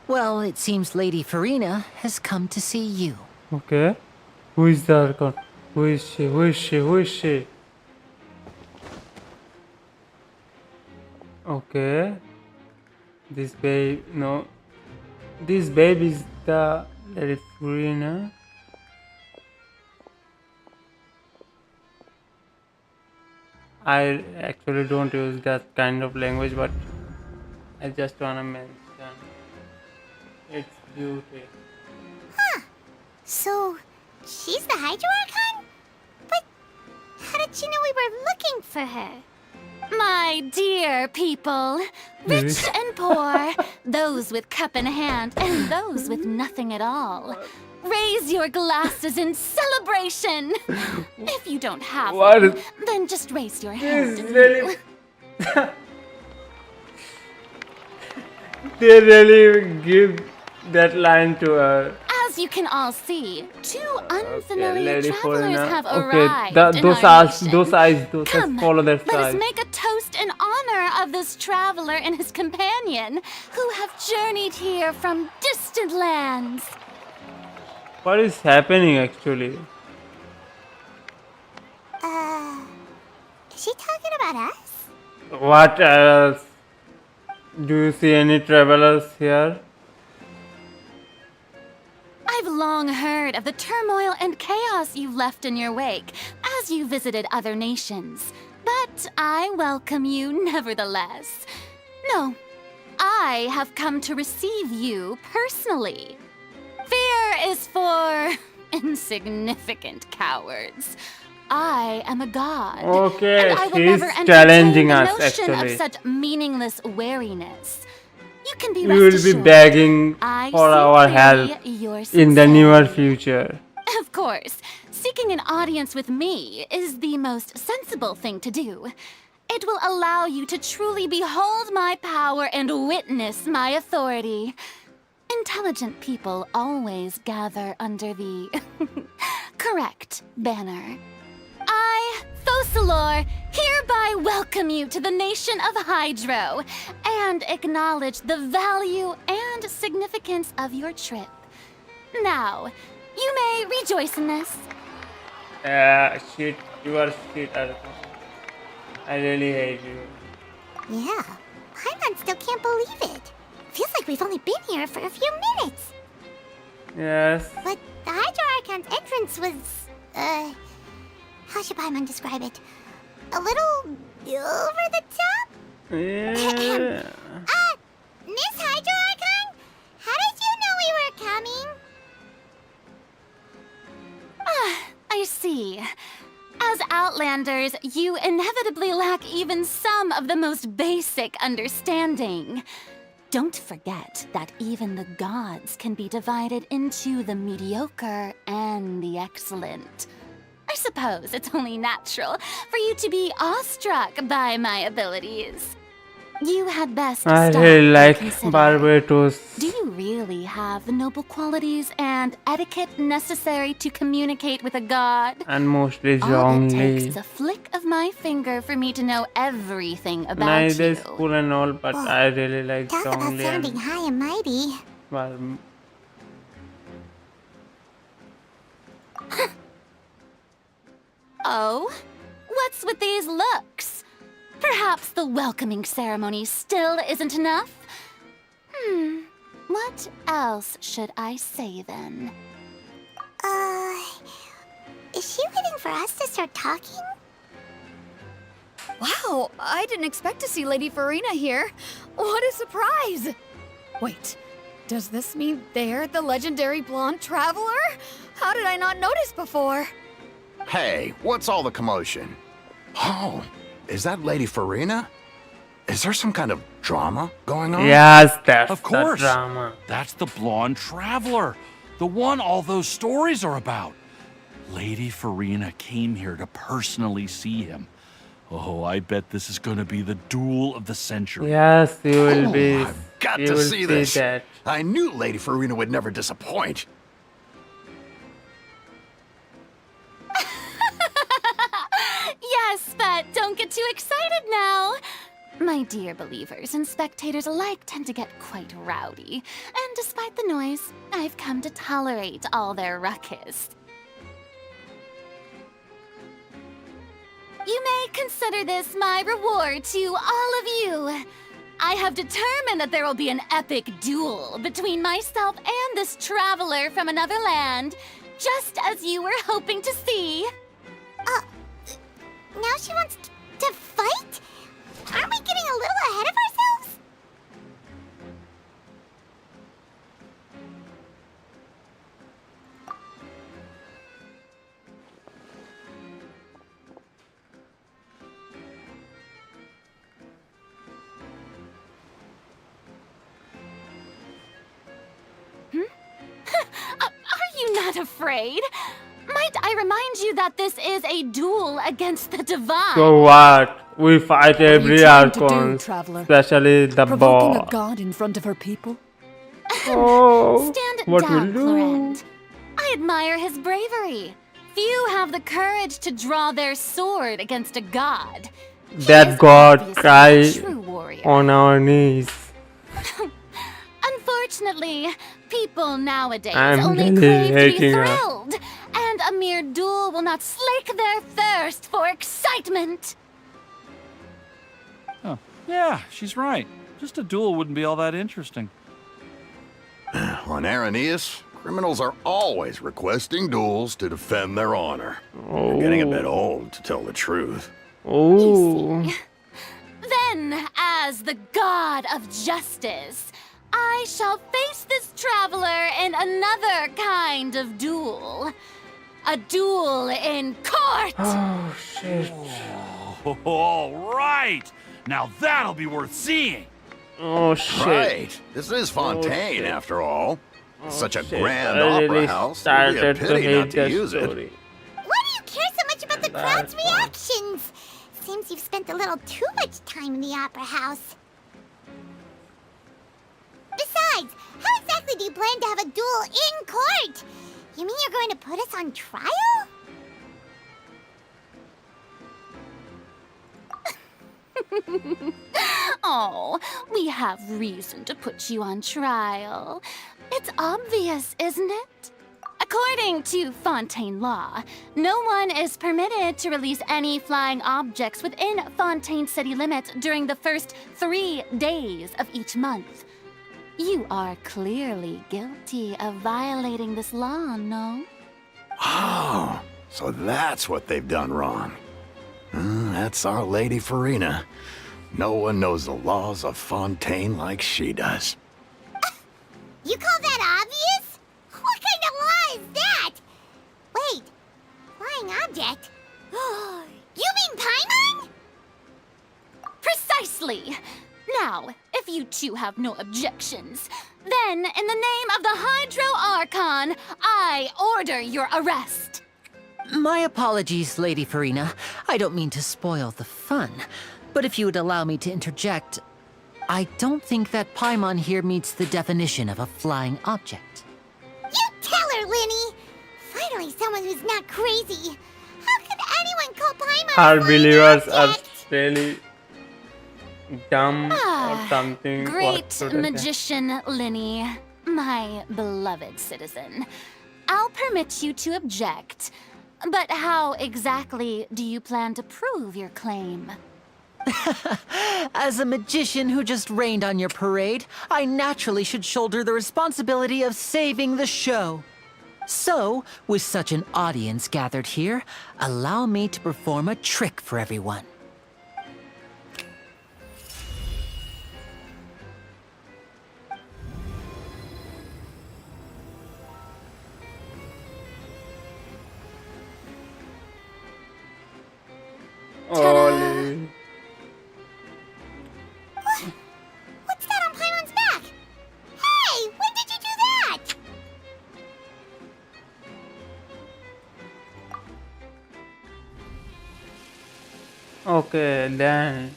Well, it seems Lady Farina has come to see you. Okay. Who is the Archon? Who is she? Who is she? Who is she? Okay. This babe, no. This babe is the Lady Farina. I actually don't use that kind of language, but I just wanna mention its beauty. Huh. So, she's the Hydro Archon? But how did she know we were looking for her? My dear people, rich and poor, those with cup in hand and those with nothing at all. Raise your glasses in celebration. If you don't have one, then just raise your hand. Really... They really give that line to her. As you can all see, two unfamiliar Lady travelers Foreigner. have Okay, arrived in those our eyes, nation. those eyes, those Come, eyes, follow their let us eyes. make a toast in honor of this traveler and his companion, who have journeyed here from distant lands. What is happening actually? Is she talking about us? What else? Do you see any travelers here? I've long heard of the turmoil and chaos you've left in your wake as you visited other nations, but I welcome you nevertheless. No, I have come to receive you personally. Fear is for insignificant cowards. I am a god. Okay, and I will she's never entertain challenging the us notion actually. of such meaningless wariness. You can be We rest will be assured, begging I for see our clearly help your in the sincerity. near future. Of course, seeking an audience with me is the most sensible thing to do. It will allow you to truly behold my power and witness my authority. Intelligent people always gather under the correct banner. I, Thosalor, hereby welcome you to the nation of Hydro and acknowledge the value and significance of your trip. Now, you may rejoice in this. Shit, you are shit, Arthur. I really hate you. Yeah, Paimon still can't believe it. Feels like we've only been here for a few minutes. Yes. But the Hydro Archon's entrance was, how should Paimon describe it? A little over the top? Yeah. Miss Hydro Archon? How did you know we were coming? I see. As Outlanders, you inevitably lack even some of the most basic understanding. Don't forget that even the gods can be divided into the mediocre and the excellent. I suppose it's only natural for you to be awestruck by my abilities. You had best I stop really and like consider. Barbatos. Do you really have the noble qualities and etiquette necessary to communicate with a god? And mostly All it takes Zhongli. is a flick of my finger for me to know everything about Neither you. is cool and all, but I really like Talk about Zhongli sounding and high and mighty. well, Oh? What's with these looks? Perhaps the welcoming ceremony still isn't enough? What else should I say then? Is she waiting for us to start talking? Wow, I didn't expect to see Lady Farina here. What a surprise! Wait, does this mean they're the legendary blonde traveler? How did I not notice before? Hey, what's all the commotion? Oh, is that Lady Farina? Is there some kind of drama going on? yes, that's Of course. the drama. That's the blonde traveler. The one all those stories are about. Lady Farina came here to personally see him. Oh, I bet this is going to be the duel of the century. Yes, you will be. I've got you to will see this. that. I knew Lady Farina would never disappoint. Yes, but don't get too excited now. My dear believers and spectators alike tend to get quite rowdy, and despite the noise, I've come to tolerate all their ruckus. You may consider this my reward to all of you. I have determined that there will be an epic duel between myself and this traveler from another land, just as you were hoping to see. Now she wants To fight? Aren't we getting a little ahead of ourselves? Are you not afraid? Might I remind you that this is a duel against the divine? So what? We fight every trying to do, Archon, traveler? especially the Provoking a boss. god in front of her people? Oh, Stand what down, will you do? Clorinde. I admire his bravery. Few have the courage to draw their sword against a god. He That is god obviously cry a true warrior. on our knees. Unfortunately, people nowadays I'm only really crave to be hating her. thrilled, and a mere duel will not slake their thirst for excitement. Oh, yeah, she's right. Just a duel wouldn't be all that interesting. On Araneus, criminals are always requesting duels to defend their honor. They're getting a bit old, to tell the truth. Oh. Then, as the god of justice, I shall face this traveler in another kind of duel. A duel in court! Oh, shit. Oh, all right! Now that'll be worth seeing! Oh, shit. Right. This is Fontaine, shit. after all. Such a Shit. grand I opera really house. It would be a started to pity hate not to that use story. it. Why do you care so much about the crowd's reactions? Seems you've spent a little too much time in the opera house. Besides, how exactly do you plan to have a duel in court? You mean you're going to put us on trial? Oh, we have reason to put you on trial. It's obvious, isn't it? According to Fontaine law, no one is permitted to release any flying objects within Fontaine city limits during the first 3 days of each month. You are clearly guilty of violating this law, no? Oh, so that's what they've done wrong. That's our Lady Farina. No one knows the laws of Fontaine like she does. You call that obvious? What kind of law is that? Wait, flying object? You mean Paimon? Precisely! Now, if you two have no objections, then in the name of the Hydro Archon, I order your arrest. My apologies, Lady Farina. I don't mean to spoil the fun. But if you would allow me to interject, I don't think that Paimon here meets the definition of a flying object. You tell her, Linny! Finally someone who's not crazy. How could anyone call Paimon Our a flying believers are object? really dumb or something. Great What should I say? magician Linny, my beloved citizen. I'll permit you to object, but how exactly do you plan to prove your claim? As a magician who just rained on your parade, I naturally should shoulder the responsibility of saving the show. So, with such an audience gathered here, allow me to perform a trick for everyone. Holy. What's that on Paimon's back? Hey, when did you do that? Okay, then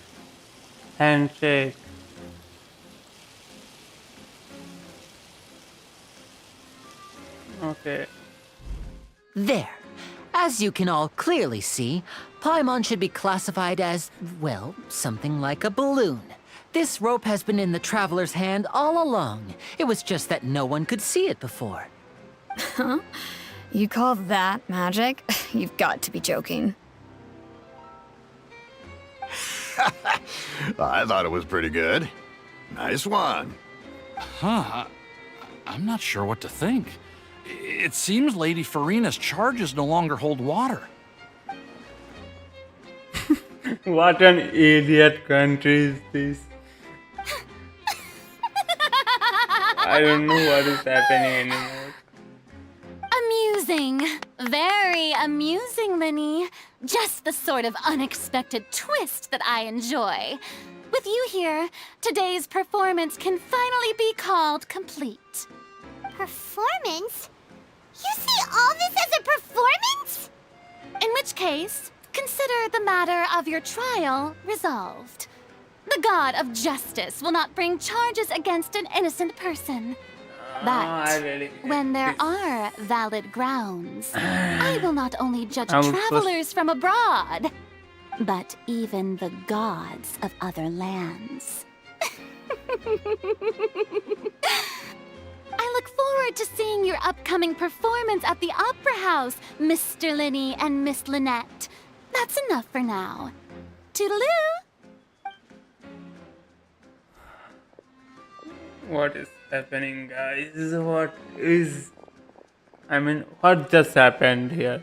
handshake. Okay. There. As you can all clearly see, Paimon should be classified as, well, something like a balloon. This rope has been in the traveler's hand all along. It was just that no one could see it before. Huh? You call that magic? You've got to be joking. I thought it was pretty good. Nice one. Huh, I'm not sure what to think. It seems Lady Farina's charges no longer hold water. What an idiot country is this? I don't know what is happening anymore. Amusing. Very amusing, Linny. Just the sort of unexpected twist that I enjoy. With you here, today's performance can finally be called complete. Performance? You see all this as a performance? In which case, consider the matter of your trial resolved. The god of justice will not bring charges against an innocent person. But when there are valid grounds, I will not only judge travelers from abroad, but even the gods of other lands. I look forward to seeing your upcoming performance at the Opera House, Mr. Linny and Miss Lynette. That's enough for now. Toodaloo! What is happening, guys? What just happened here?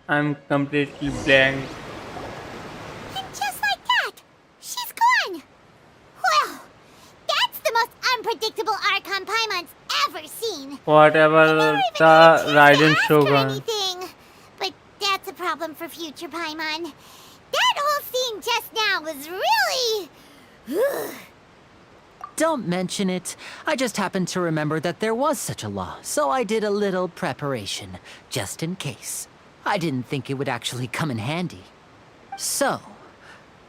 I'm completely blank. And just like that, she's gone. Well, that's the most unpredictable Archon Paimon's ever seen. Whatever the Raiden Shogun. Anything. But that's a problem for future Paimon. That whole scene just now was really... Don't mention it. I just happened to remember that there was such a law, so I did a little preparation, just in case. I didn't think it would actually come in handy. So,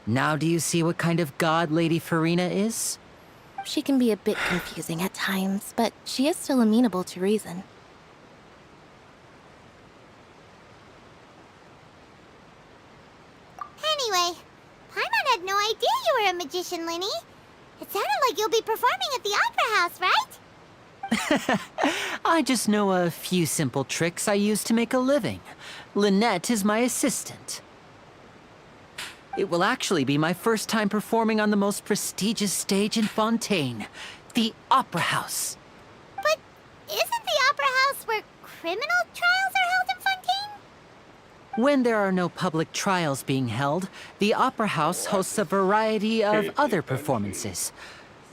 now do you see what kind of god Lady Farina is? She can be a bit confusing at times, but she is still amenable to reason. Anyway, Paimon had no idea you were a magician, Linny. It sounded like you'll be performing at the Opera House, right? I just know a few simple tricks I use to make a living. Lynette is my assistant. It will actually be my first time performing on the most prestigious stage in Fontaine, the Opera House. But isn't the Opera House where criminal trials are held in Fontaine? When there are no public trials being held, the Opera House hosts a variety of other performances.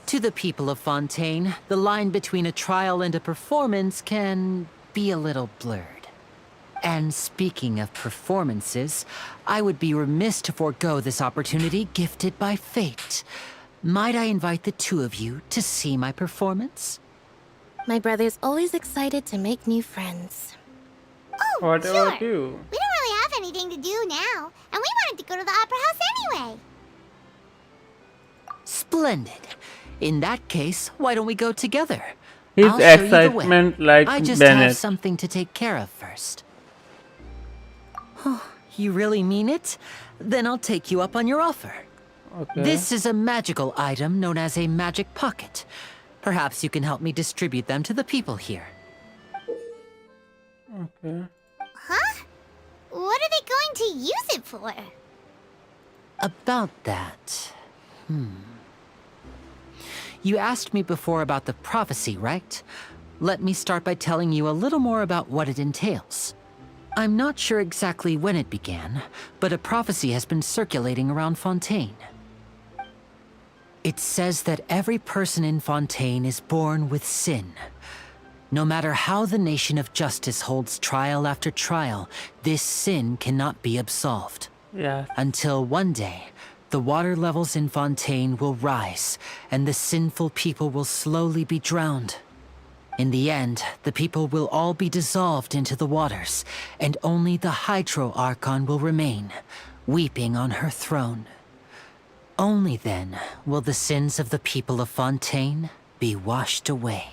To the people of Fontaine, the line between a trial and a performance can be a little blurred. And speaking of performances, I would be remiss to forego this opportunity gifted by fate. Might I invite the two of you to see my performance? My brother's always excited to make new friends. Oh, what sure. about you? We don't really have anything to do now, and we wanted to go to the Opera House anyway. Splendid. In that case, why don't we go together? His I'll show you the way. excitement like I just Bennett. have something to take care of first. Oh, you really mean it? Then I'll take you up on your offer. Okay. This is a magical item known as a magic pocket. Perhaps you can help me distribute them to the people here. Okay. Huh? What are they going to use it for? About that... You asked me before about the prophecy, right? Let me start by telling you a little more about what it entails. I'm not sure exactly when it began, but a prophecy has been circulating around Fontaine. It says that every person in Fontaine is born with sin. No matter how the nation of justice holds trial after trial, this sin cannot be absolved. Yeah. Until one day, the water levels in Fontaine will rise, and the sinful people will slowly be drowned. In the end, the people will all be dissolved into the waters, and only the Hydro Archon will remain, weeping on her throne. Only then will the sins of the people of Fontaine be washed away.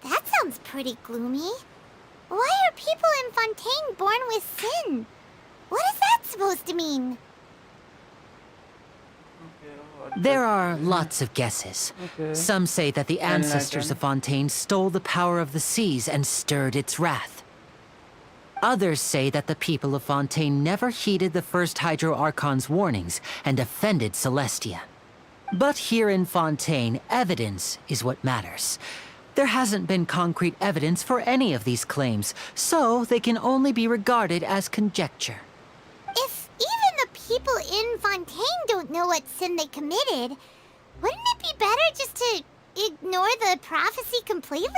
That sounds pretty gloomy. Why are people in Fontaine born with sin? What is that supposed to mean? There are lots of guesses. Okay. Some say that the ancestors of Fontaine stole the power of the seas and stirred its wrath. Others say that the people of Fontaine never heeded the first Hydro Archon's warnings and offended Celestia. But here in Fontaine, evidence is what matters. There hasn't been concrete evidence for any of these claims, so they can only be regarded as conjecture. If even the people in Fontaine don't know what sin they committed, wouldn't it be better just to ignore the prophecy completely?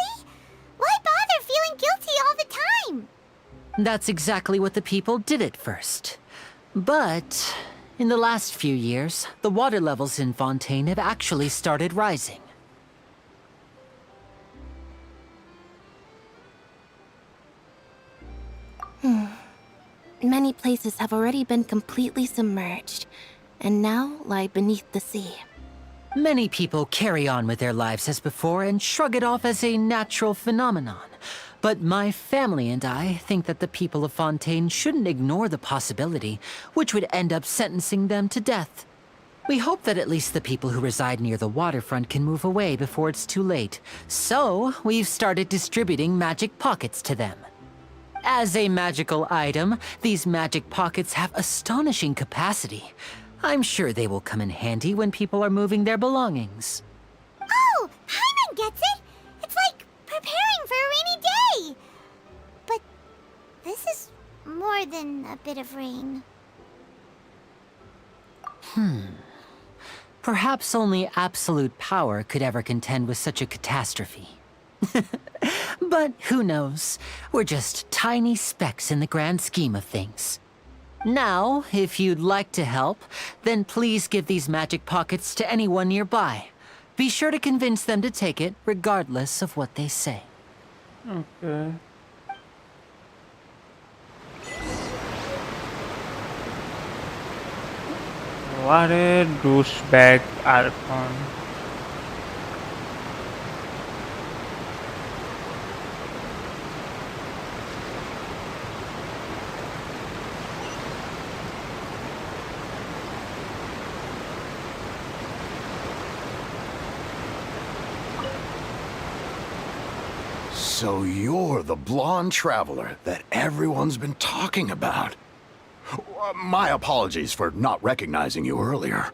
Why bother feeling guilty all the time? That's exactly what the people did at first. But in the last few years, the water levels in Fontaine have actually started rising. Many places have already been completely submerged, and now lie beneath the sea. Many people carry on with their lives as before and shrug it off as a natural phenomenon. But my family and I think that the people of Fontaine shouldn't ignore the possibility, which would end up sentencing them to death. We hope that at least the people who reside near the waterfront can move away before it's too late. So, we've started distributing magic pockets to them. As a magical item, these magic pockets have astonishing capacity. I'm sure they will come in handy when people are moving their belongings. Oh, Paimon gets it! It's like preparing for a rainy day! But this is more than a bit of rain. Perhaps only absolute power could ever contend with such a catastrophe. But who knows? We're just tiny specks in the grand scheme of things. Now, if you'd like to help, then please give these magic pockets to anyone nearby. Be sure to convince them to take it, regardless of what they say. Okay. What a douchebag Archon. So you're the blonde traveler that everyone's been talking about. My apologies for not recognizing you earlier.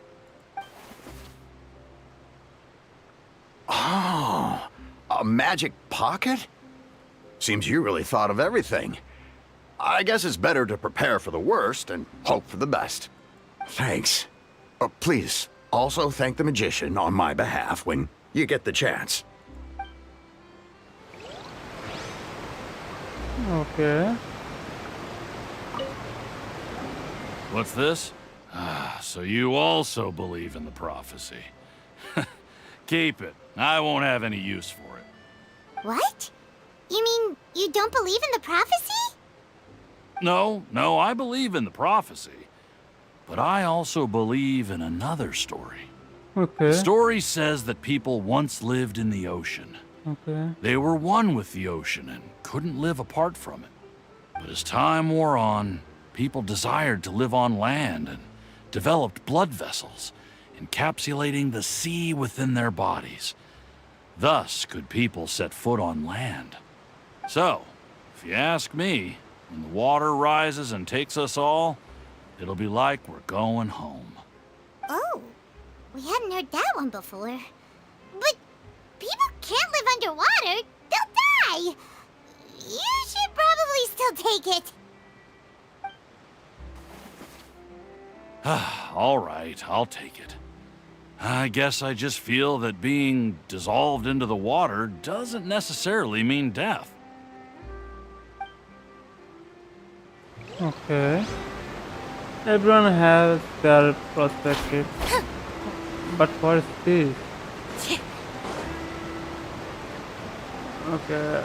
Oh, a magic pocket? Seems you really thought of everything. I guess it's better to prepare for the worst and hope for the best. Thanks. Please, also thank the magician on my behalf when you get the chance. Okay. What's this? Ah, so you also believe in the prophecy. Keep it. I won't have any use for it. What? You mean you don't believe in the prophecy? No, I believe in the prophecy. But I also believe in another story. Okay. The story says that people once lived in the ocean. Okay. They were one with the ocean and couldn't live apart from it. But as time wore on, people desired to live on land and developed blood vessels, encapsulating the sea within their bodies. Thus could people set foot on land. So, if you ask me, when the water rises and takes us all, it'll be like we're going home. Oh, we hadn't heard that one before. But people can't live underwater. They'll die. You should probably still take it. All right, I'll take it. I guess I just feel that being dissolved into the water doesn't necessarily mean death. Okay. Everyone has their perspective. But what is this? Okay.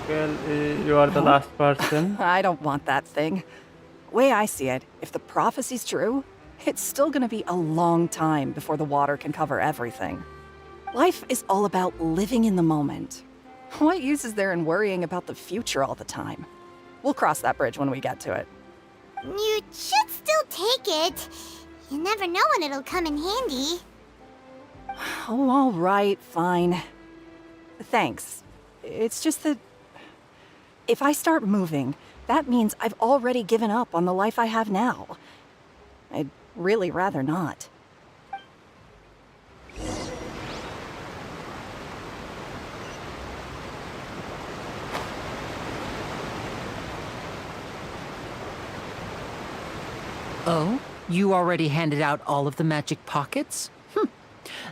Okay, you are the last person. I don't want that thing. Way I see it, if the prophecy's true, it's still gonna be a long time before the water can cover everything. Life is all about living in the moment. What use is there in worrying about the future all the time? We'll cross that bridge when we get to it. You should still take it. You never know when it'll come in handy. Oh, all right, fine. Thanks. It's just that if I start moving, that means I've already given up on the life I have now. I'd really rather not. Oh? You already handed out all of the magic pockets?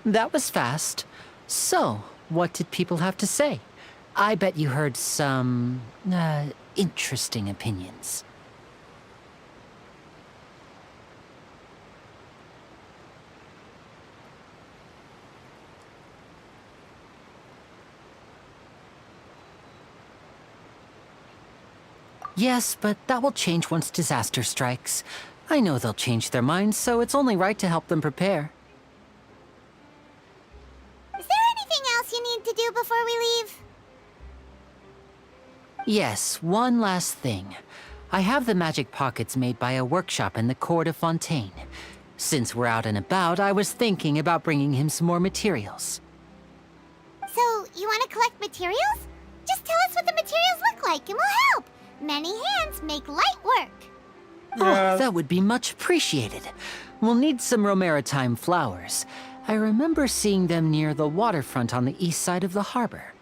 That was fast. So, what did people have to say? I bet you heard some, interesting opinions. Yes, but that will change once disaster strikes. I know they'll change their minds, so it's only right to help them prepare. Is there anything else you need to do before we leave? Yes, one last thing. I have the magic pockets made by a workshop in the court of Fontaine. Since we're out and about, I was thinking about bringing him some more materials. So, you want to collect materials? Just tell us what the materials look like and we'll help. Many hands make light work. Oh, that would be much appreciated. We'll need some Romaritime flowers. I remember seeing them near the waterfront on the east side of the harbor.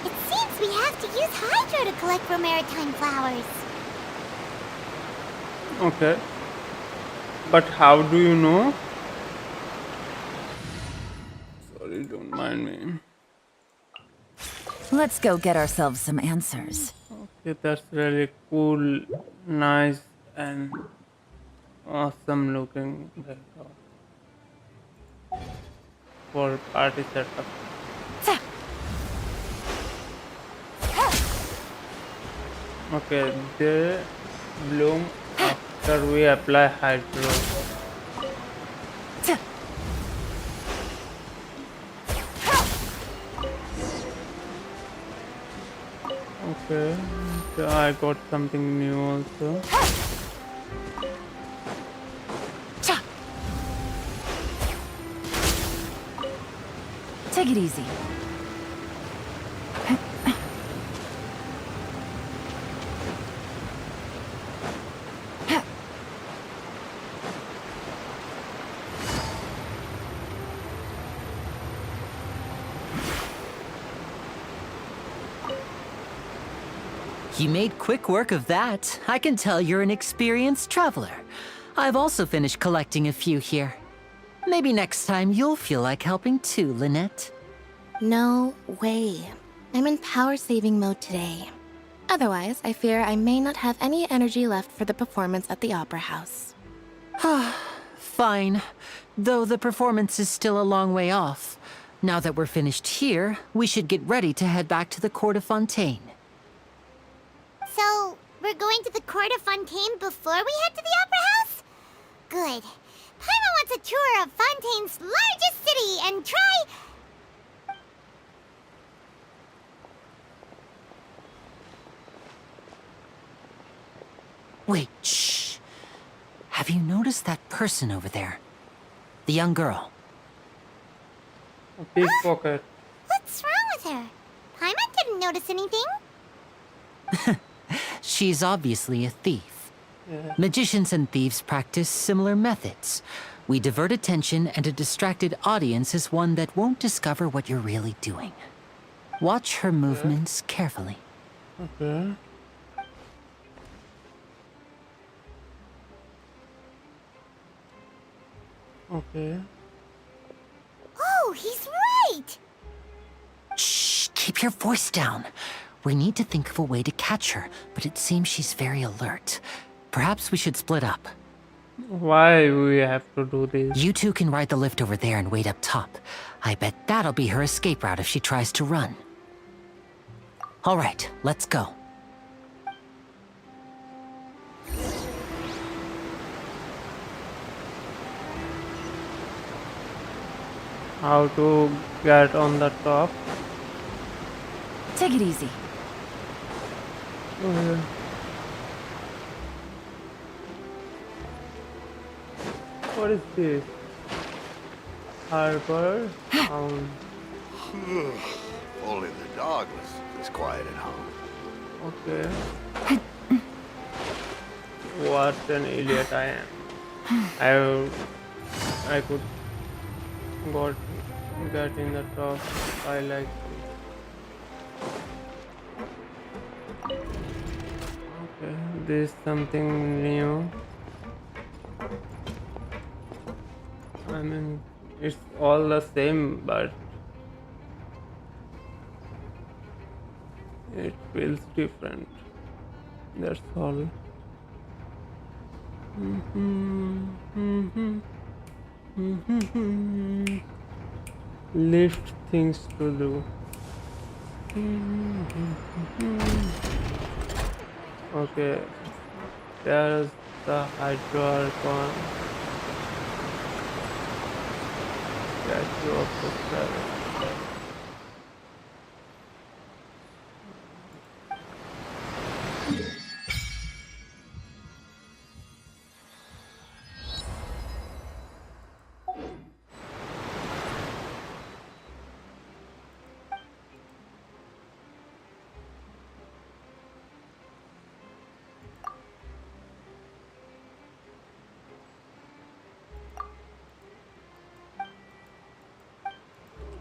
It seems we have to use Hydro to collect Romaritime flowers. Okay. But how do you know? Sorry, don't mind me. Let's go get ourselves some answers. Okay, that's really cool, nice, and awesome looking for party setup. Okay, they bloom after we apply hydro. Okay, so I got something new also. Take it easy. You made quick work of that. I can tell you're an experienced traveler. I've also finished collecting a few here. Maybe next time you'll feel like helping too, Lynette. No way. I'm in power-saving mode today. Otherwise, I fear I may not have any energy left for the performance at the Opera House. Fine. Though the performance is still a long way off. Now that we're finished here, we should get ready to head back to the court of Fontaine. So, we're going to the court of Fontaine before we head to the Opera House? Good. Paimon wants a tour of Fontaine's largest city and try... Wait, shh. Have you noticed that person over there? The young girl. A pickpocket. What's wrong with her? Paimon didn't notice anything. She's obviously a thief. Magicians and thieves practice similar methods. We divert attention, and a distracted audience is one that won't discover what you're really doing. Watch her movements carefully. Okay. Okay. Oh, he's right! Shh, keep your voice down. We need to think of a way to catch her, but it seems she's very alert. Perhaps we should split up. Why we have to do this? You two can ride the lift over there and wait up top. I bet that'll be her escape route if she tries to run. All right, let's go. How to get on the top? Take it easy. Okay. What is this? Harbor Town. Only the dog was this quiet at home. Okay. What an idiot I am. I could get in the top. I like this. Okay, this is something new. I mean, it's all the same, but it feels different. That's all. Lift things to do. Okay, there's the hydro statue of the travel.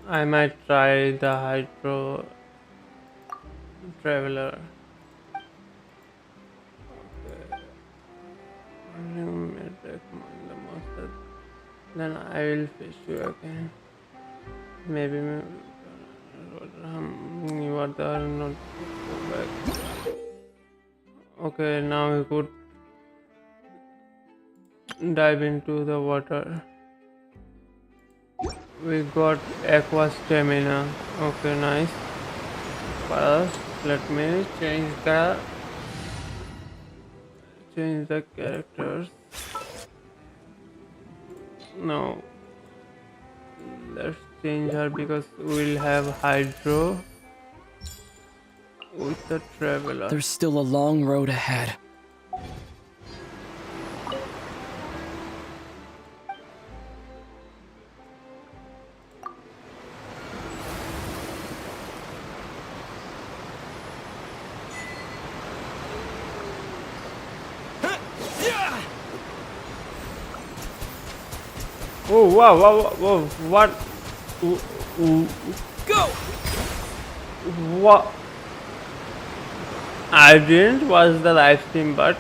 I might try the hydro traveler. Okay. Then I will fish you again. Maybe you are there not go back. Okay, now we could dive into the water. We got aqua stamina. Okay, nice. First, let me change the characters. No, let's change her because we'll have hydro with the traveler. There's still a long road ahead. Oh wow, what? Go! What? I didn't watch the live stream, but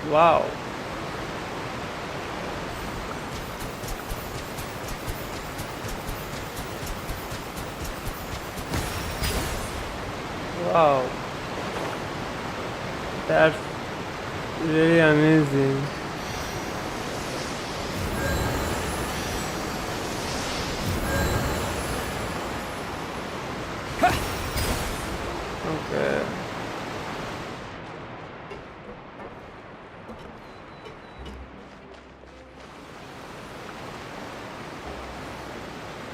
wow. Wow. That's really amazing. Okay.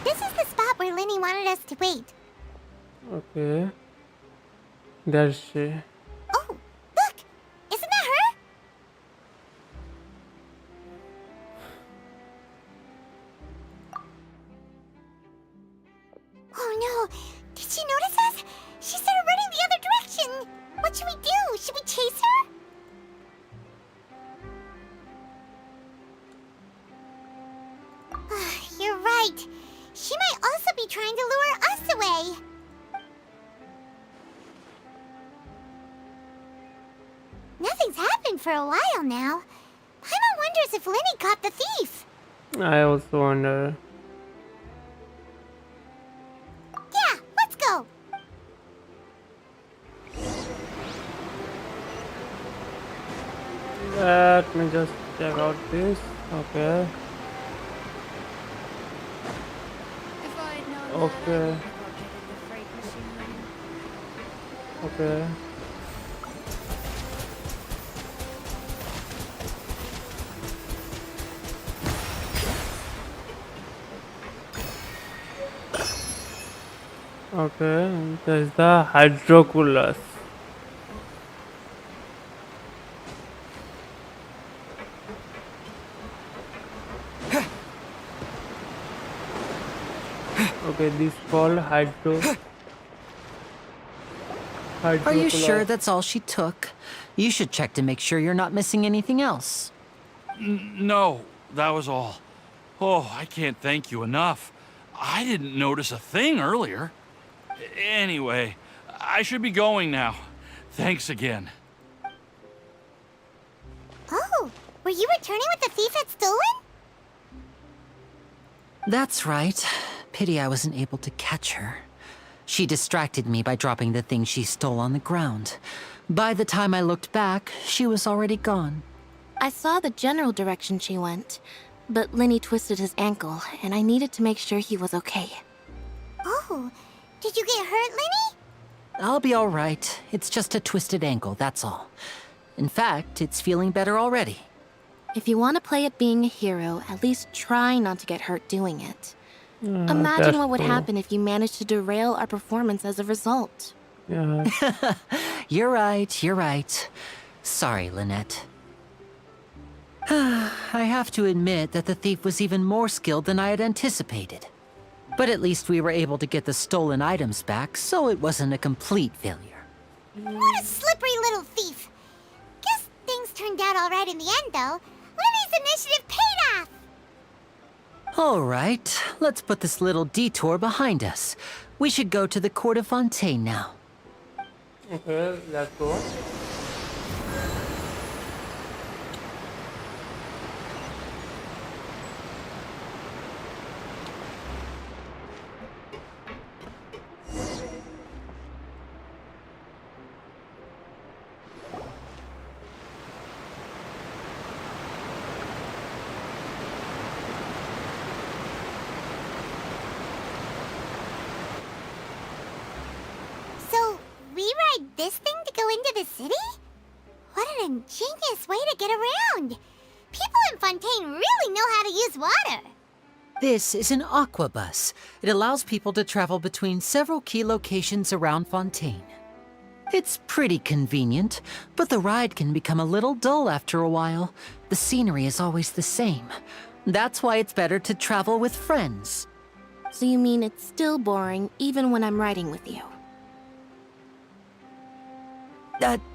This is the spot where Linny wanted us to wait. Okay. There's she. Oh, look! Isn't that her? Oh no! Did she notice us? She started running the other direction! What should we do? Should we chase her? missing for a while now. Paimon wonders if Lenny caught the thief. I also wonder. Yeah, let's go. Let me just check out this. Okay. Okay. Okay. Okay, there's the hydroculus. Okay, this called Are you sure that's all she took? You should check to make sure you're not missing anything else. No, that was all. Oh, I can't thank you enough. I didn't notice a thing earlier. Anyway, I should be going now. Thanks again. Oh, were you returning what the thief had stolen? That's right. Pity I wasn't able to catch her. She distracted me by dropping the thing she stole on the ground. By the time I looked back, she was already gone. I saw the general direction she went, but Lenny twisted his ankle, and I needed to make sure he was okay. Oh, did you get hurt, Lenny? I'll be all right. It's just a twisted ankle, that's all. In fact, it's feeling better already. If you want to play at being a hero, at least try not to get hurt doing it. Imagine what would happen if you managed to derail our performance as a result. Yeah. You're right. Sorry, Lynette. I have to admit that the thief was even more skilled than I had anticipated. But at least we were able to get the stolen items back, so it wasn't a complete failure. What a slippery little thief. Guess things turned out all right in the end, though. Lenny's initiative paid off. All right, let's put this little detour behind us. We should go to the court of Fontaine now. Okay, let's go. So, we ride this thing to go into the city? What an ingenious way to get around. People in Fontaine really know how to use water. This is an aqua bus. It allows people to travel between several key locations around Fontaine. It's pretty convenient, but the ride can become a little dull after a while. The scenery is always the same. That's why it's better to travel with friends. So you mean it's still boring even when I'm riding with you?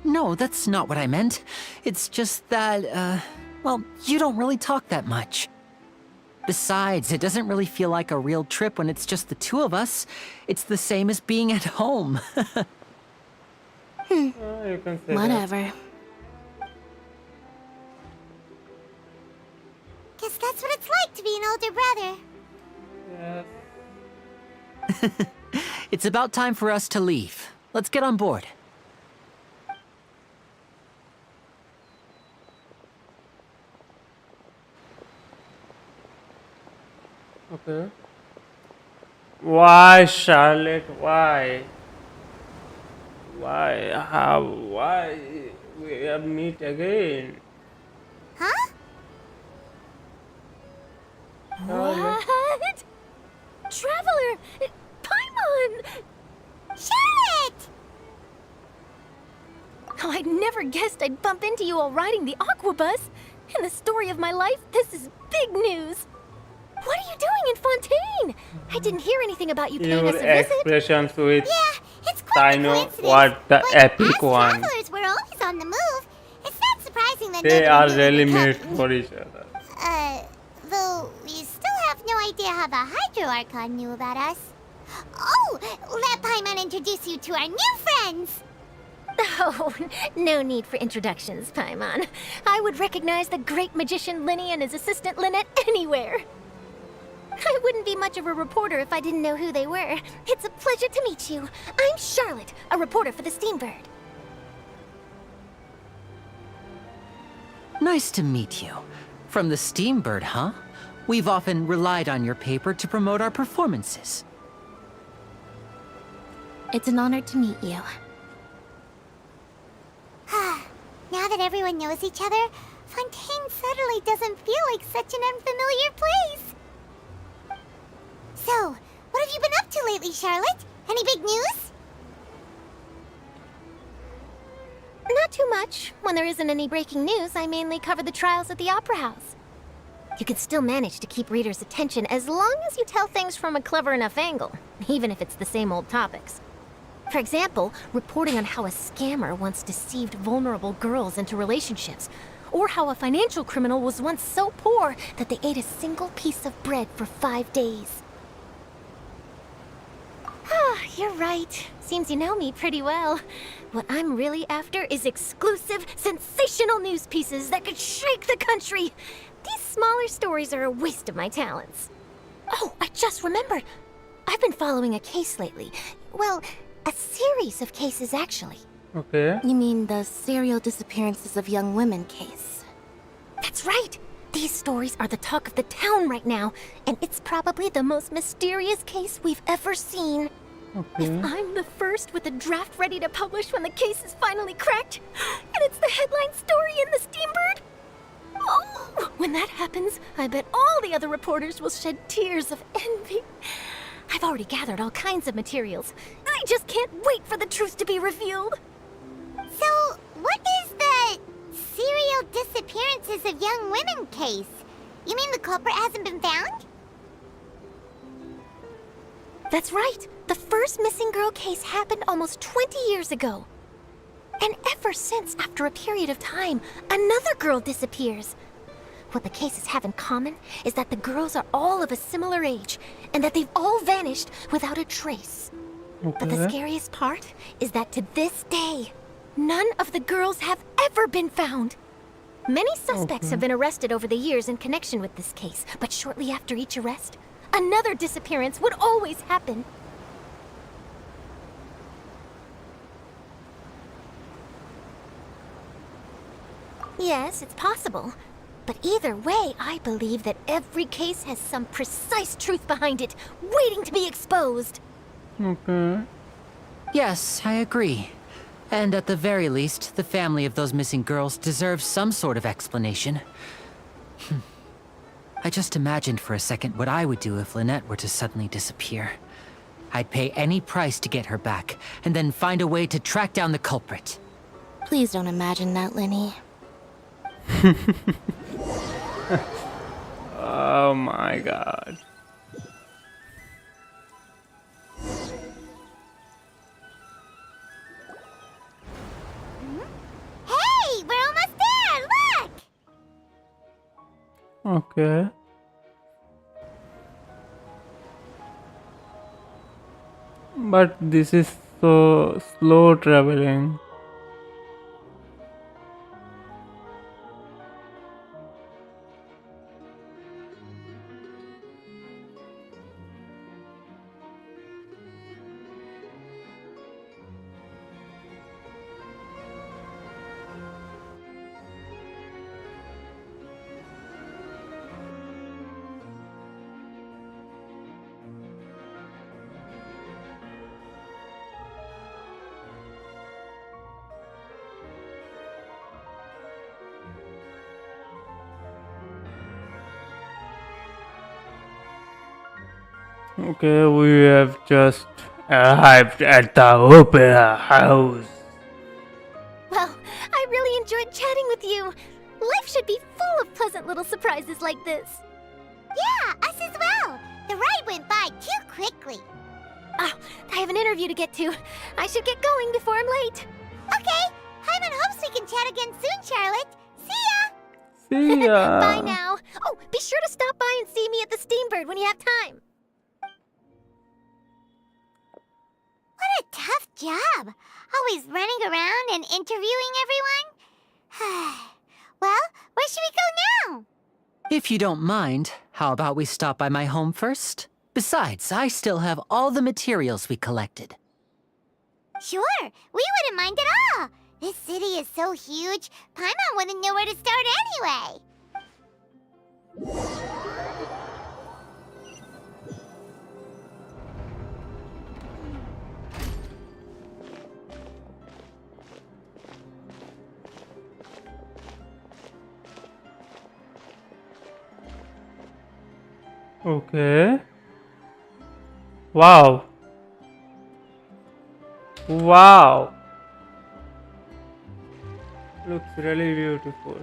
No, that's not what I meant. It's just that, well, you don't really talk that much. Besides, it doesn't really feel like a real trip when it's just the two of us. It's the same as being at home. You can say Whatever. Guess that's what it's like to be an older brother. Yes. It's about time for us to leave. Let's get on board. Okay. Why, Charlotte? Why? Why? How? Why we meet again? Huh? Charlotte? What? Traveler! Paimon! Charlotte! Oh, I'd never guessed I'd bump into you while riding the aqua bus. In the story of my life, this is big news. What are you doing in Fontaine? I didn't hear anything about you paying us a Your visit. expressions with Yeah, it's quite I a know coincidence. what the but epic as one. travelers, we're always on the move. It's not surprising that They nobody are knew really we made come. for each other. Though we still have no idea how the Hydro Archon knew about us. Oh, let Paimon introduce you to our new friends. Oh, no need for introductions, Paimon. I would recognize the great magician Linny and his assistant Lynette anywhere. I wouldn't be much of a reporter if I didn't know who they were. It's a pleasure to meet you. I'm Charlotte, a reporter for the Steambird. Nice to meet you. From the Steambird, huh? We've often relied on your paper to promote our performances. It's an honor to meet you. Now that everyone knows each other, Fontaine suddenly doesn't feel like such an unfamiliar place. So, what have you been up to lately, Charlotte? Any big news? Not too much. When there isn't any breaking news, I mainly cover the trials at the Opera House. You can still manage to keep readers' attention as long as you tell things from a clever enough angle, even if it's the same old topics. For example, reporting on how a scammer once deceived vulnerable girls into relationships, or how a financial criminal was once so poor that they ate a single piece of bread for 5 days. You're right. Seems you know me pretty well. What I'm really after is exclusive, sensational news pieces that could shake the country. These smaller stories are a waste of my talents. Oh, I just remembered. I've been following a case lately. Well, a series of cases, actually. Okay. You mean the serial disappearances of young women case? That's right! These stories are the talk of the town right now, and it's probably the most mysterious case we've ever seen. Okay. If I'm the first with a draft ready to publish when the case is finally cracked, and it's the headline story in the Steambird, oh, when that happens, I bet all the other reporters will shed tears of envy. I've already gathered all kinds of materials. I just can't wait for the truth to be revealed. So, what is the serial disappearances of young women case? You mean the culprit hasn't been found? That's right. The first missing girl case happened almost 20 years ago. And ever since, after a period of time, another girl disappears. What the cases have in common is that the girls are all of a similar age, and that they've all vanished without a trace. Okay. But the scariest part is that to this day, none of the girls have ever been found. Many suspects have been arrested over the years in connection with this case, but shortly after each arrest, another disappearance would always happen. Yes, it's possible. But either way, I believe that every case has some precise truth behind it, waiting to be exposed. Okay. Yes, I agree. And at the very least, the family of those missing girls deserves some sort of explanation. I just imagined for a second what I would do if Lynette were to suddenly disappear. I'd pay any price to get her back, and then find a way to track down the culprit. Please don't imagine that, Linny. Oh my god. Hey, we're almost there! Look! Okay. But this is so slow traveling. Okay, we have just arrived at the Opera House. Well, I really enjoyed chatting with you. Life should be full of pleasant little surprises like this. Yeah, us as well. The ride went by too quickly. Oh, I have an interview to get to. I should get going before I'm late. Okay, Hyman hopes we can chat again soon, Charlotte. See ya! See ya! Bye now. Oh, be sure to stop by and see me at the Steambird when you have time. What a tough job. Always running around and interviewing everyone. Well, where should we go now? If you don't mind, how about we stop by my home first? Besides, I still have all the materials we collected. Sure, we wouldn't mind at all. This city is so huge, Paimon wouldn't know where to start anyway. Okay. Wow. Wow. Looks really beautiful.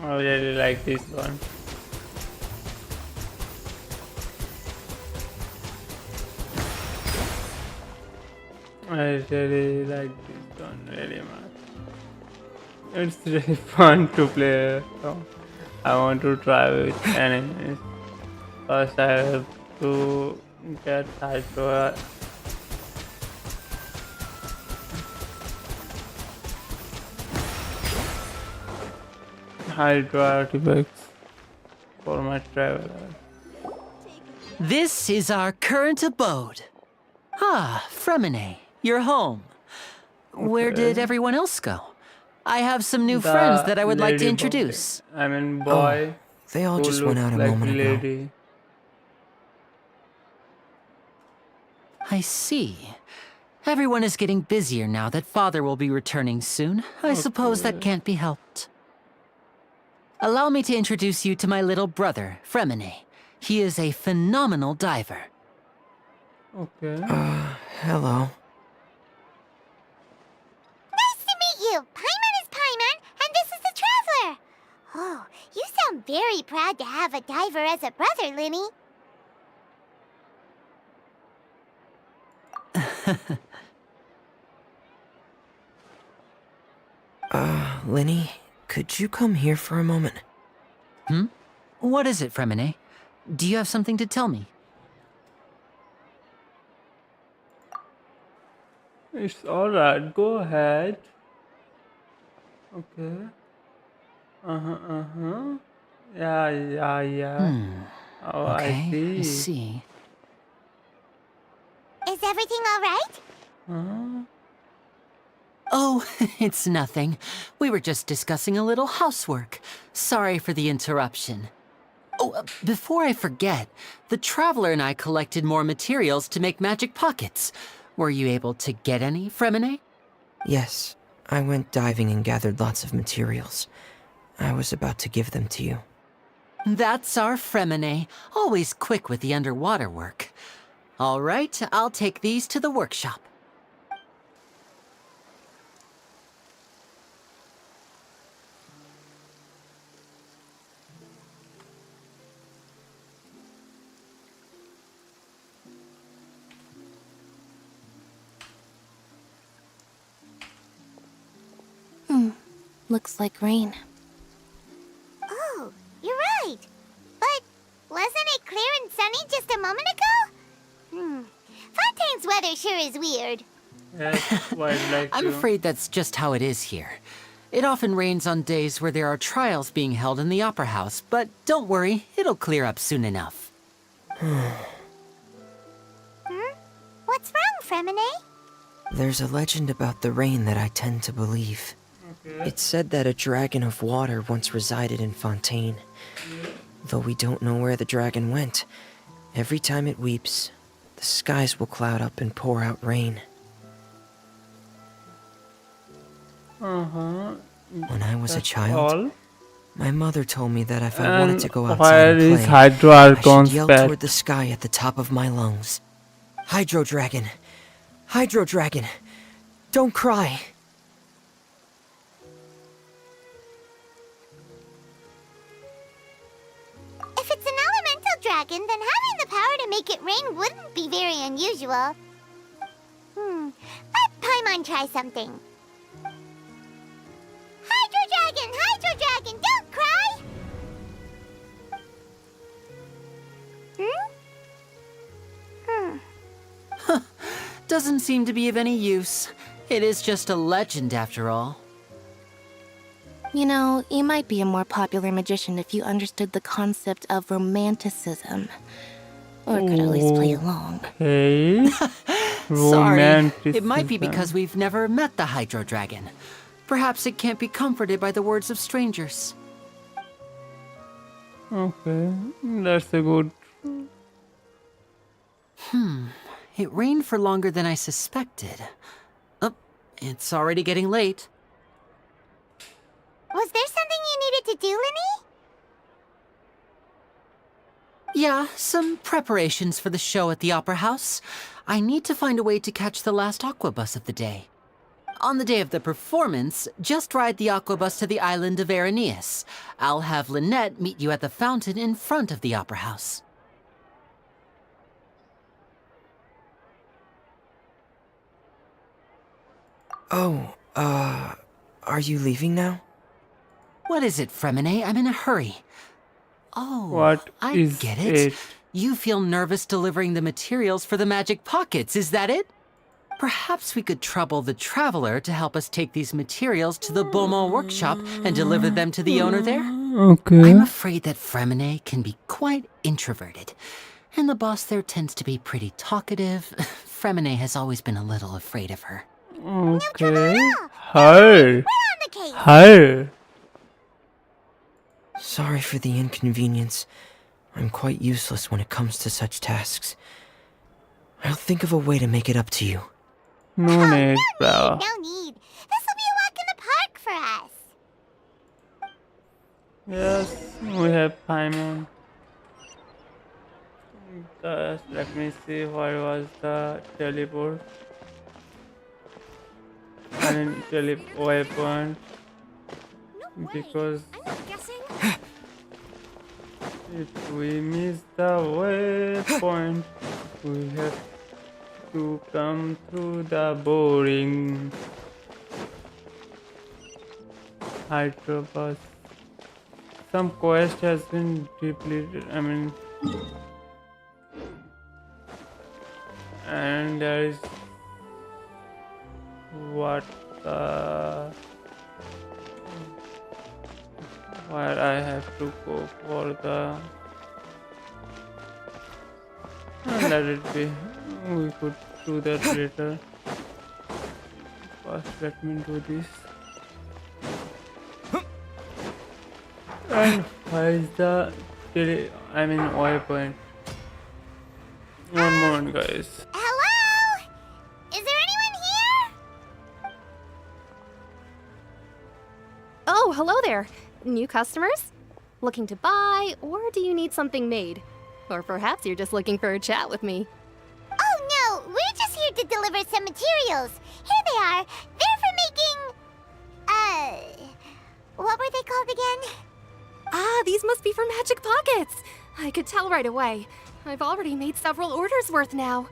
I really like this one. I really like this one really much. It's really fun to play. So I want to try with enemies. First I have to get Hydro. Hydro artifacts for my traveler. This is our current abode. Ah, Fremine, you're home. Where did everyone else go? I have some new friends that I would like to introduce. I mean, boy. They all who just went looks out a like moment ago. lady. I see. Everyone is getting busier now that Father will be returning soon. I suppose that can't be helped. Allow me to introduce you to my little brother, Fremine. He is a phenomenal diver. Okay. Hello. Nice to meet you. Paimon is Paimon, and this is the Traveler. Oh, you sound very proud to have a diver as a brother, Linny. Linny, could you come here for a moment? Hmm? What is it, Fremine? Do you have something to tell me? It's alright, go ahead. Okay. Yeah. Oh, Okay, I I see. see. Is everything all right? Huh? Oh, it's nothing. We were just discussing a little housework. Sorry for the interruption. Oh, before I forget, the Traveler and I collected more materials to make magic pockets. Were you able to get any, Fremine? Yes, I went diving and gathered lots of materials. I was about to give them to you. That's our Fremine, always quick with the underwater work. All right, I'll take these to the workshop. Looks like rain. Oh, you're right. But wasn't it clear and sunny just a moment ago? Fontaine's weather sure is weird. Yes, wildlife I'm too. afraid that's just how it is here. It often rains on days where there are trials being held in the Opera House, but don't worry, it'll clear up soon enough. What's wrong, Fremine? There's a legend about the rain that I tend to believe. It's said that a dragon of water once resided in Fontaine. Though we don't know where the dragon went, every time it weeps, the skies will cloud up and pour out rain. When I was a child, my mother told me that if I wanted to go outside and play, I should yell toward the sky at the top of my lungs. Hydro Dragon! Hydro Dragon! Don't cry! If it's an elemental dragon, then having the power to make it rain wouldn't be very unusual. and try something. Hydro Dragon, don't cry! Doesn't seem to be of any use. It is just a legend after all. You know, you might be a more popular magician if you understood the concept of romanticism. Or could at least play along. Okay. Sorry, it might be because we've never met the Hydro Dragon. Perhaps it can't be comforted by the words of strangers. Okay, that's a good. It rained for longer than I suspected. Oh, it's already getting late. Was there something you needed to do, Linny? Yeah, some preparations for the show at the Opera House. I need to find a way to catch the last aqua bus of the day. On the day of the performance, just ride the aqua bus to the island of Aeneas. I'll have Lynette meet you at the fountain in front of the Opera House. Oh, are you leaving now? What is it, Fremine? I'm in a hurry. Oh, What I is get it. You feel nervous delivering the materials for the magic pockets, is that it? Perhaps we could trouble the Traveler to help us take these materials to the Beaumont workshop and deliver them to the owner there? Okay. I'm afraid that Fremine can be quite introverted, and the boss there tends to be pretty talkative. Fremine has always been a little afraid of her. Okay. Hi. Hi. Sorry for the inconvenience. I'm quite useless when it comes to such tasks. I'll think of a way to make it up to you. No need, bro. No need. This will be a walk in the park for us. Yes, we have Paimon. Let me see what was the teleport. I mean, weapon. Because if we miss the waypoint, we have to come through the boring Hydrobus. Some quest has been depleted, and there is what where I have to go for the let it be. We could do that later. First, let me do this. And why is the waypoint? One moment, guys. Hello? Is there anyone here? Oh, hello there. New customers? Looking to buy, or do you need something made? Or perhaps you're just looking for a chat with me. Oh no, we're just here to deliver some materials. Here they are. They're for making, what were they called again? Ah, these must be for magic pockets. I could tell right away. I've already made several orders worth now.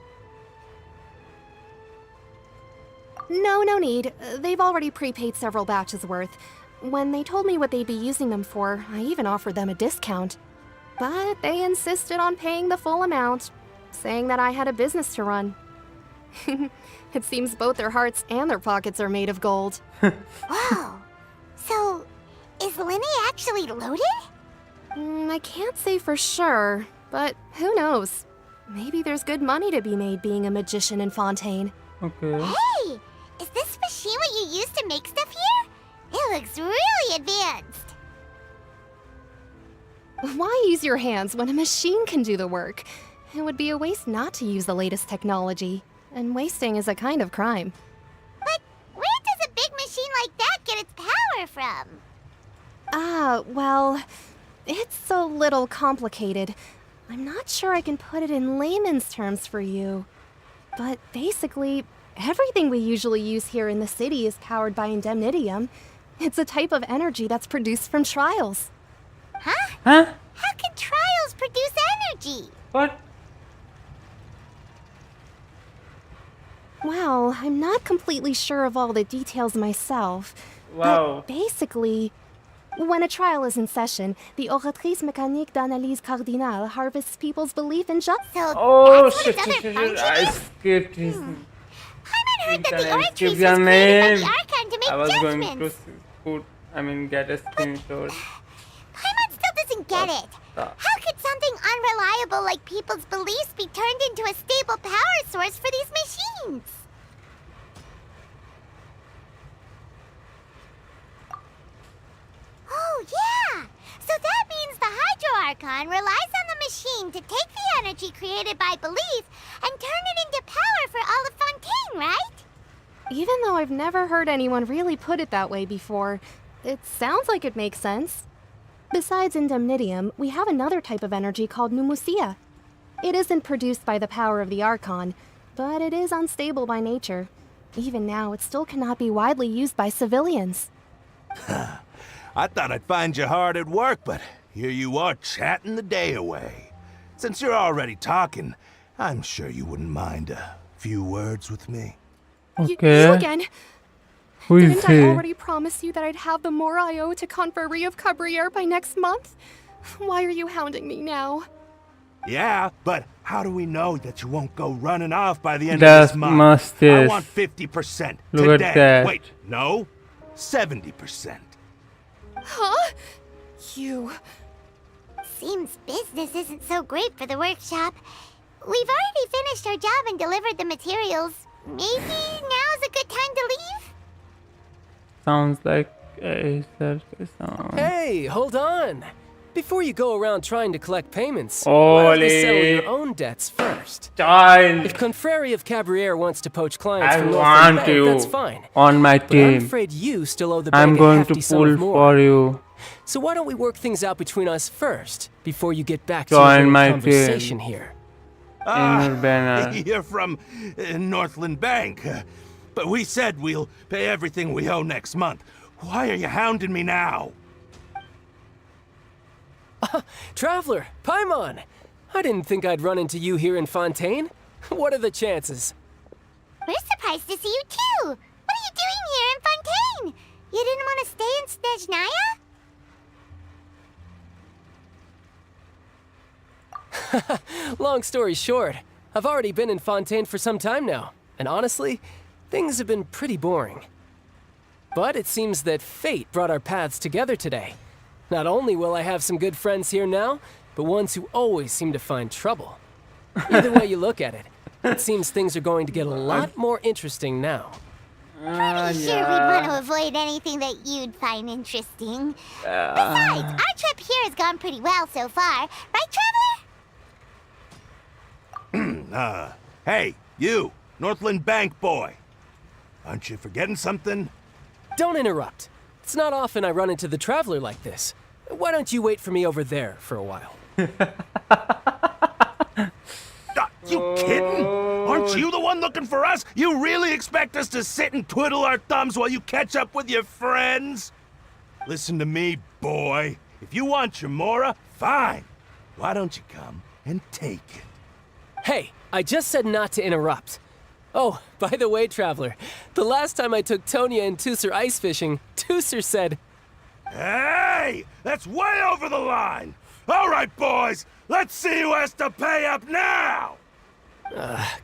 No need. They've already prepaid several batches worth. When they told me what they'd be using them for, I even offered them a discount. But they insisted on paying the full amount, saying that I had a business to run. It seems both their hearts and their pockets are made of gold. Wow. So, is Linny actually loaded? I can't say for sure, but who knows? Maybe there's good money to be made being a magician in Fontaine. Okay. Hey! Is this machine what you use to make stuff here? It looks really advanced. Why use your hands when a machine can do the work? It would be a waste not to use the latest technology, and wasting is a kind of crime. But where does a big machine like that get its power from? Well, it's a little complicated. I'm not sure I can put it in layman's terms for you. But basically, everything we usually use here in the city is powered by indemnitium. It's a type of energy that's produced from trials. Huh? Huh? How can trials produce energy? What? Well, I'm not completely sure of all the details myself. Wow. But basically, when a trial is in session, the Oratrice Mécanique d'Analyse Cardinale harvests people's belief in justice. Oh shit, I skipped his Paimon heard that the I Oratrice skipped was your created by name. the Archon to make I was going judgments. to put, get a screenshot. Paimon still doesn't get it. How could something unreliable like people's beliefs be turned into a stable power source for these machines? Oh, yeah! So that means the Hydro Archon relies on the machine to take the energy created by belief and turn it into power for all of Fontaine, right? Even though I've never heard anyone really put it that way before, it sounds like it makes sense. Besides indemnitium, we have another type of energy called pneumosia. It isn't produced by the power of the Archon, but it is unstable by nature. Even now, it still cannot be widely used by civilians. I thought I'd find you hard at work, but here you are chatting the day away. Since you're already talking, I'm sure you wouldn't mind a few words with me. Okay. You again? Who is Didn't he? I already promise you that I'd have the more I owe to Confrérie of Cabriere by next month? Why are you hounding me now? Yeah, but how do we know that you won't go running off by the end That of this month? must I is. want 50% Look today. at that. Wait, no, 70%. Huh? You... Seems business isn't so great for the workshop. We've already finished our job and delivered the materials. Maybe now's a good time to leave? Sounds like a song. Hey, hold on. Before you go around trying to collect payments, why don't you settle your own debts first? Child. If Confrérie of Cabriere wants to poach clients I from North want Bank, you that's fine. on my But I'm team. afraid you still owe the bank I'm a going to hefty sum of pull more. for you. So why don't we work things out between us first, before you get back to Join your my conversation team. here? You're from Northland Bank. But we said we'll pay everything we owe next month. Why are you hounding me now? Traveler, Paimon! I didn't think I'd run into you here in Fontaine. What are the chances? We're surprised to see you too. What are you doing here in Fontaine? You didn't want to stay in Snezhnaya? Long story short, I've already been in Fontaine for some time now, and honestly, things have been pretty boring. But it seems that fate brought our paths together today. Not only will I have some good friends here now, but ones who always seem to find trouble. Either way you look at it, it seems things are going to get a lot more interesting now. Pretty sure we'd want to avoid anything that you'd find interesting. Besides, our trip here has gone pretty well so far. Right, Traveler? Hey, you, Northland Bank boy. Aren't you forgetting something? Don't interrupt. It's not often I run into the Traveler like this. Why don't you wait for me over there for a while? You kidding? Aren't you the one looking for us? You really expect us to sit and twiddle our thumbs while you catch up with your friends? Listen to me, boy. If you want your Mora, fine. Why don't you come and take it? Hey, I just said not to interrupt. Oh, by the way, Traveler, the last time I took Tonya and Tusser ice fishing, Tusser said... Hey! That's way over the line! All right, boys, let's see who has to pay up now!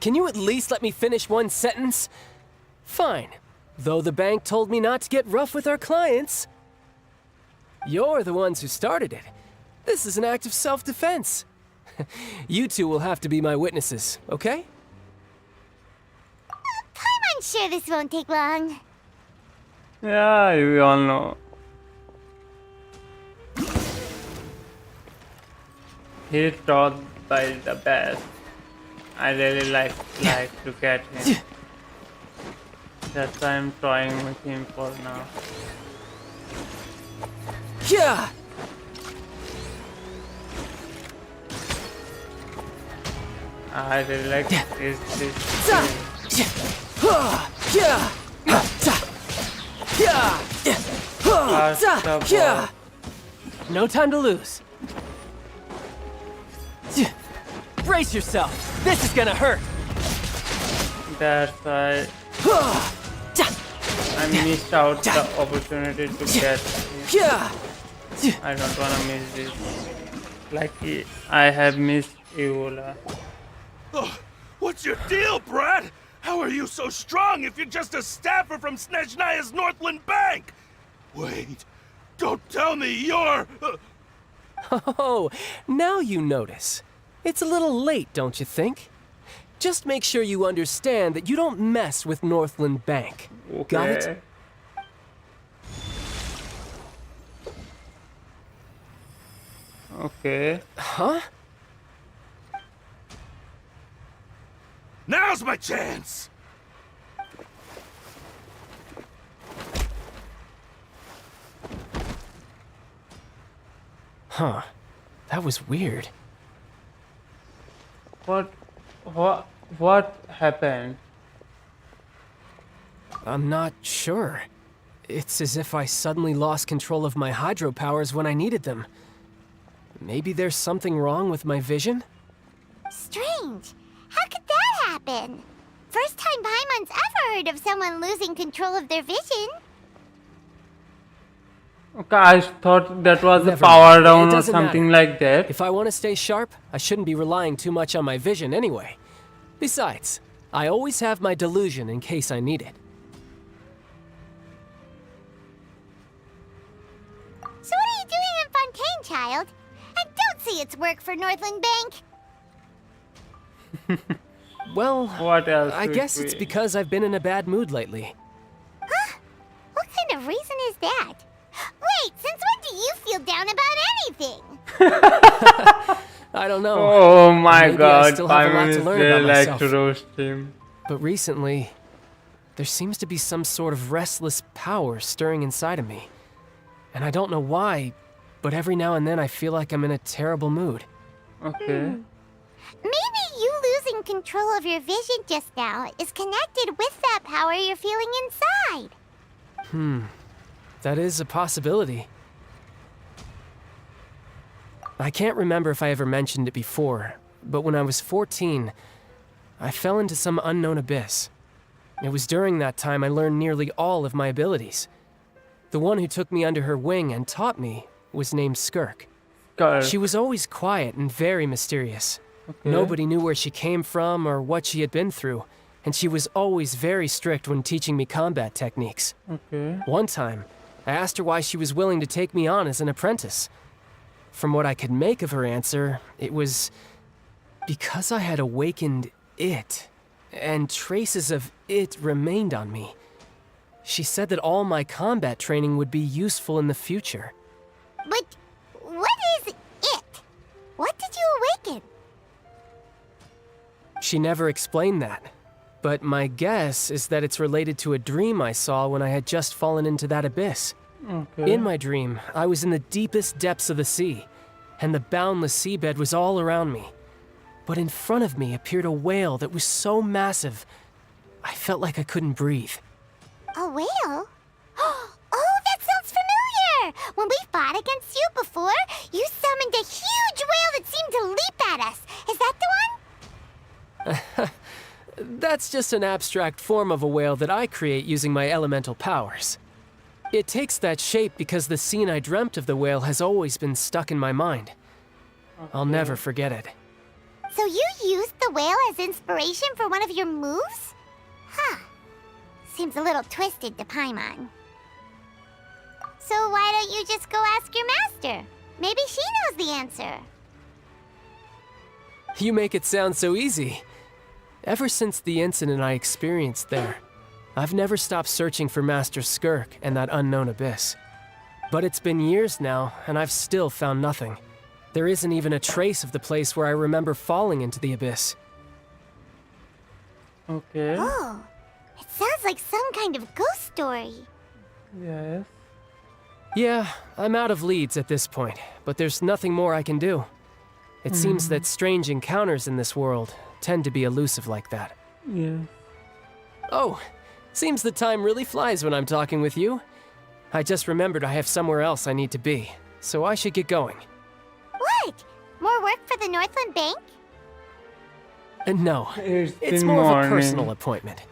Can you at least let me finish one sentence? Fine. Though the bank told me not to get rough with our clients. You're the ones who started it. This is an act of self-defense. You two will have to be my witnesses, okay? I'm sure this won't take long. Yeah, we all know. He taught by the best. I really like to get him. That's why I'm toying with him for now. Yeah. I really like this. No time to lose. Brace yourself. This is gonna hurt. That's why I missed out the opportunity to get him. I don't wanna miss this. Like I have missed Eola. What's your deal, Brad? How are you so strong if you're just a staffer from Snezhnaya's Northland Bank? Wait, don't tell me you're... Oh, now you notice. It's a little late, don't you think? Just make sure you understand that you don't mess with Northland Bank. Okay. Got it? Okay. Huh? Now's my chance! Huh. That was weird. What happened? I'm not sure. It's as if I suddenly lost control of my hydro powers when I needed them. Maybe there's something wrong with my vision? Strange. How could that happen? First time Paimon's ever heard of someone losing control of their vision. Okay, I thought that was a Never power mind. down It or doesn't something matter. like that. If I want to stay sharp, I shouldn't be relying too much on my vision anyway. Besides, I always have my delusion in case I need it. So what are you doing in Fontaine, child? And don't say it's work for Northland Bank. Well, What else I would guess it's we- because I've been in a bad mood lately. Huh? What kind of reason is that? Wait, since when do you feel down about anything? I don't know. Oh my Maybe I god, still have a lot Paimon to is learn really about like myself. to roast him. But recently, there seems to be some sort of restless power stirring inside of me. And I don't know why, but every now and then I feel like I'm in a terrible mood. Okay. Maybe you losing control of your vision just now is connected with that power you're feeling inside. That is a possibility. I can't remember if I ever mentioned it before, but when I was 14, I fell into some unknown abyss. It was during that time I learned nearly all of my abilities. The one who took me under her wing and taught me was named Skirk. She was always quiet and very mysterious. Okay. Nobody knew where she came from or what she had been through, and she was always very strict when teaching me combat techniques. Okay. One time, I asked her why she was willing to take me on as an apprentice. From what I could make of her answer, it was because I had awakened it, and traces of it remained on me. She said that all my combat training would be useful in the future. But what is it? What did you awaken? She never explained that, but my guess is that it's related to a dream I saw when I had just fallen into that abyss. Okay. In my dream, I was in the deepest depths of the sea, and the boundless seabed was all around me. But in front of me appeared a whale that was so massive, I felt like I couldn't breathe. A whale? Oh, that sounds familiar! When we fought against you before, you summoned a huge whale that seemed to leap at us. Is that the one? That's just an abstract form of a whale that I create using my elemental powers. It takes that shape because the scene I dreamt of the whale has always been stuck in my mind. I'll never forget it. So you used the whale as inspiration for one of your moves? Huh. Seems a little twisted to Paimon. So why don't you just go ask your master? Maybe she knows the answer. You make it sound so easy. Ever since the incident I experienced there, I've never stopped searching for Master Skirk and that unknown abyss. But it's been years now, and I've still found nothing. There isn't even a trace of the place where I remember falling into the abyss. Okay. Oh, it sounds like some kind of ghost story. Yes. Yeah, I'm out of leads at this point, but there's nothing more I can do. It seems that strange encounters in this world tend to be elusive like that. Yeah. Oh, seems the time really flies when I'm talking with you. I just remembered I have somewhere else I need to be, so I should get going. What? More work for the Northland Bank? No, it's been more of a morning. personal appointment.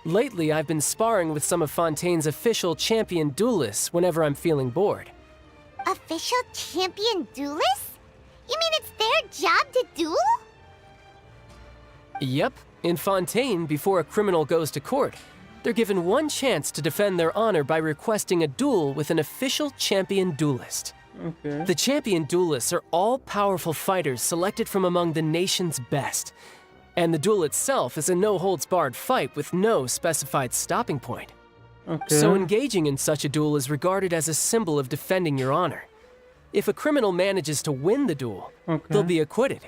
Lately, I've been sparring with some of Fontaine's official champion duelists whenever I'm feeling bored. Official champion duelists? You mean it's their job to duel? Yep, in Fontaine, before a criminal goes to court, they're given one chance to defend their honor by requesting a duel with an official champion duelist. Okay. The champion duelists are all-powerful fighters selected from among the nation's best. And the duel itself is a no-holds-barred fight with no specified stopping point. Okay. So engaging in such a duel is regarded as a symbol of defending your honor. If a criminal manages to win the duel, they'll be acquitted.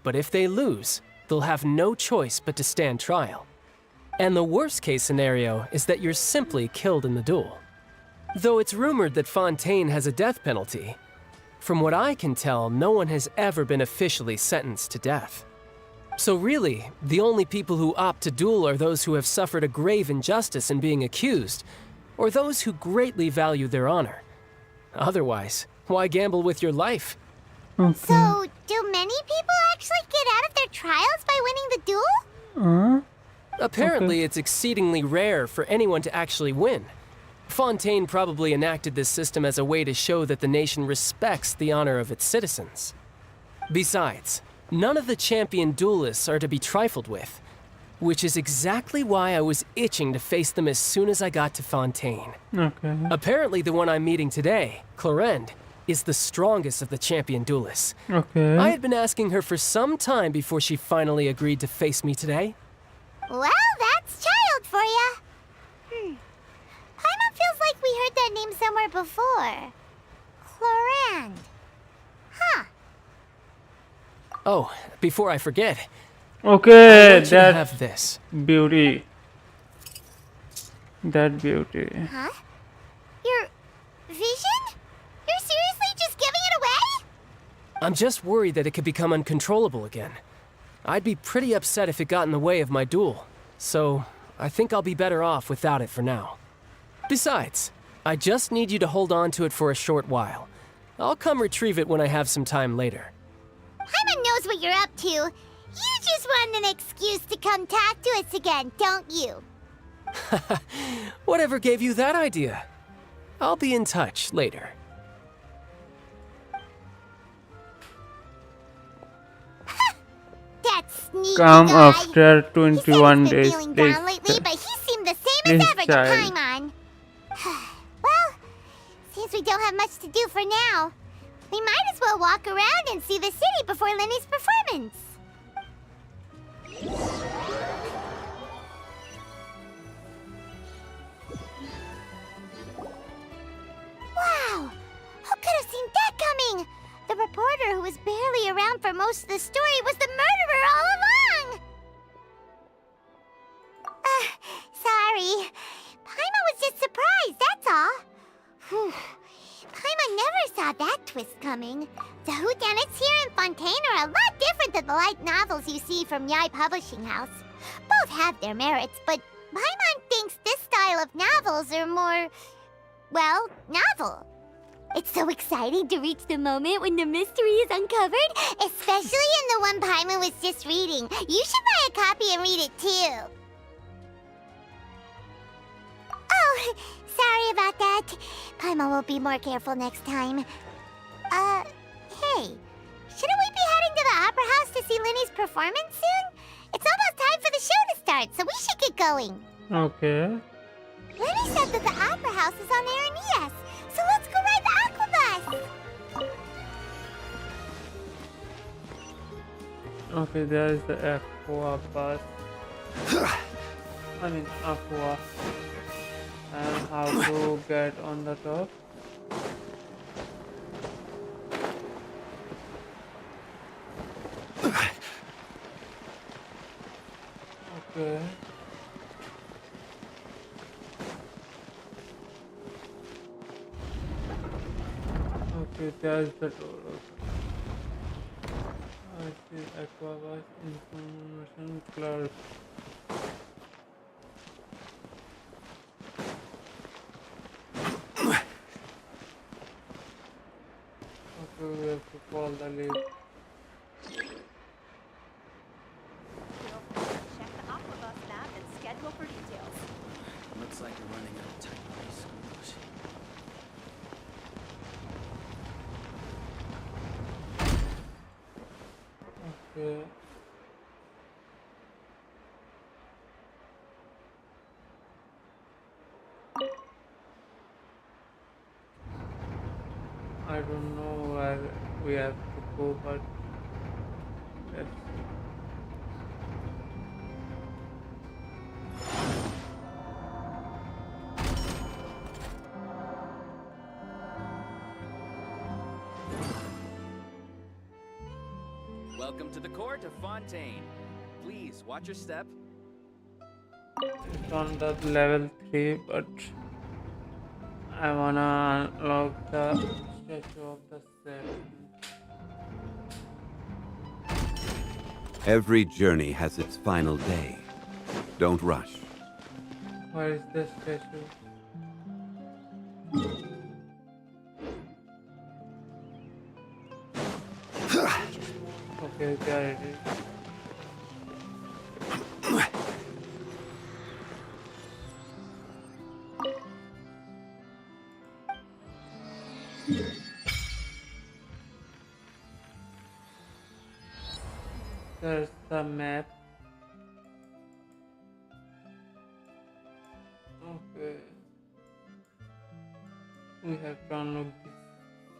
But if they lose, they'll have no choice but to stand trial. And the worst-case scenario is that you're simply killed in the duel. Though it's rumored that Fontaine has a death penalty, from what I can tell, no one has ever been officially sentenced to death. So really, the only people who opt to duel are those who have suffered a grave injustice in being accused, or those who greatly value their honor. Otherwise, why gamble with your life? So, do many people actually get out of their trials by winning the duel? Apparently, it's exceedingly rare for anyone to actually win. Fontaine probably enacted this system as a way to show that the nation respects the honor of its citizens. Besides, none of the champion duelists are to be trifled with, which is exactly why I was itching to face them as soon as I got to Fontaine. Okay. Apparently, the one I'm meeting today, Clorinde, is the strongest of the champion duelists. Okay. I had been asking her for some time before she finally agreed to face me today. Well, that's child for ya. Paimon feels like we heard that name somewhere before. Clorinde. Huh. Oh, before I forget, Okay, I want you to that have this. beauty. That beauty. Huh? Your vision? You're seriously just giving it away? I'm just worried that it could become uncontrollable again. I'd be pretty upset if it got in the way of my duel, so I think I'll be better off without it for now. Besides, I just need you to hold on to it for a short while. I'll come retrieve it when I have some time later. Paimon knows what you're up to. You just want an excuse to come talk to us again, don't you? Whatever gave you that idea? I'll be in touch later. That sneaky Come guy. after 21 He's days. feeling Please. down lately, but he seemed the same as Please, ever to child. Paimon. Well, since we don't have much to do for now, we might as well walk around and see the city before Lenny's performance. Wow! Who could have seen that coming? The reporter who was barely around for most of the story was the murderer all along! Sorry. Paimon was just surprised, that's all. Whew. Paimon never saw that twist coming. The whodunits here in Fontaine are a lot different than the light novels you see from Yai Publishing House. Both have their merits, but Paimon thinks this style of novels are more, well, novel. It's so exciting to reach the moment when the mystery is uncovered, especially in the one Paimon was just reading. You should buy a copy and read it too. Oh, sorry about that. Paimon will be more careful next time. Hey, shouldn't we be heading to the Opera House to see Lenny's performance soon? It's almost time for the show to start, so we should get going. Okay. Lenny said that the Opera House is on Aranias, so let's go ride the Aquabus! Okay, there's the Aqua bus. I mean, Aqua. And how to get on the top. Okay. Okay, there's the door. I see Aquabus information clerk. Okay, we have to follow the lead. Okay. I don't know where we have to go, but let's see. Welcome to the court of Fontaine. Please watch your step. It's on the level 3, but I wanna unlock the statue of the seven. Every journey has its final day. Don't rush. Where is the statue? Okay, there it is. There's the map. Okay. We have to unlock this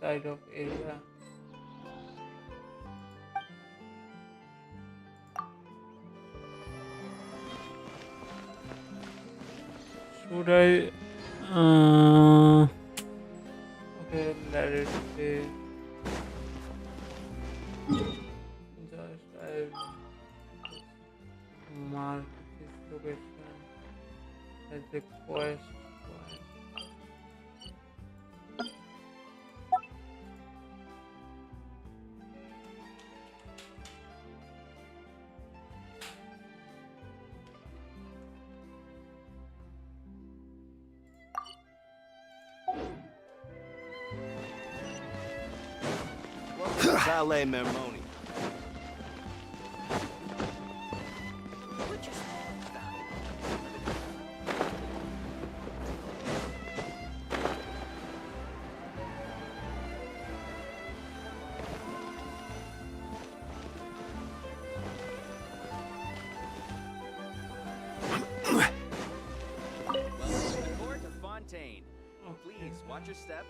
side of area. Should I? Okay, let it be. Just I mark this location as a quest point. Valet Mermoni. Welcome to the court of Fontaine. Please watch your step.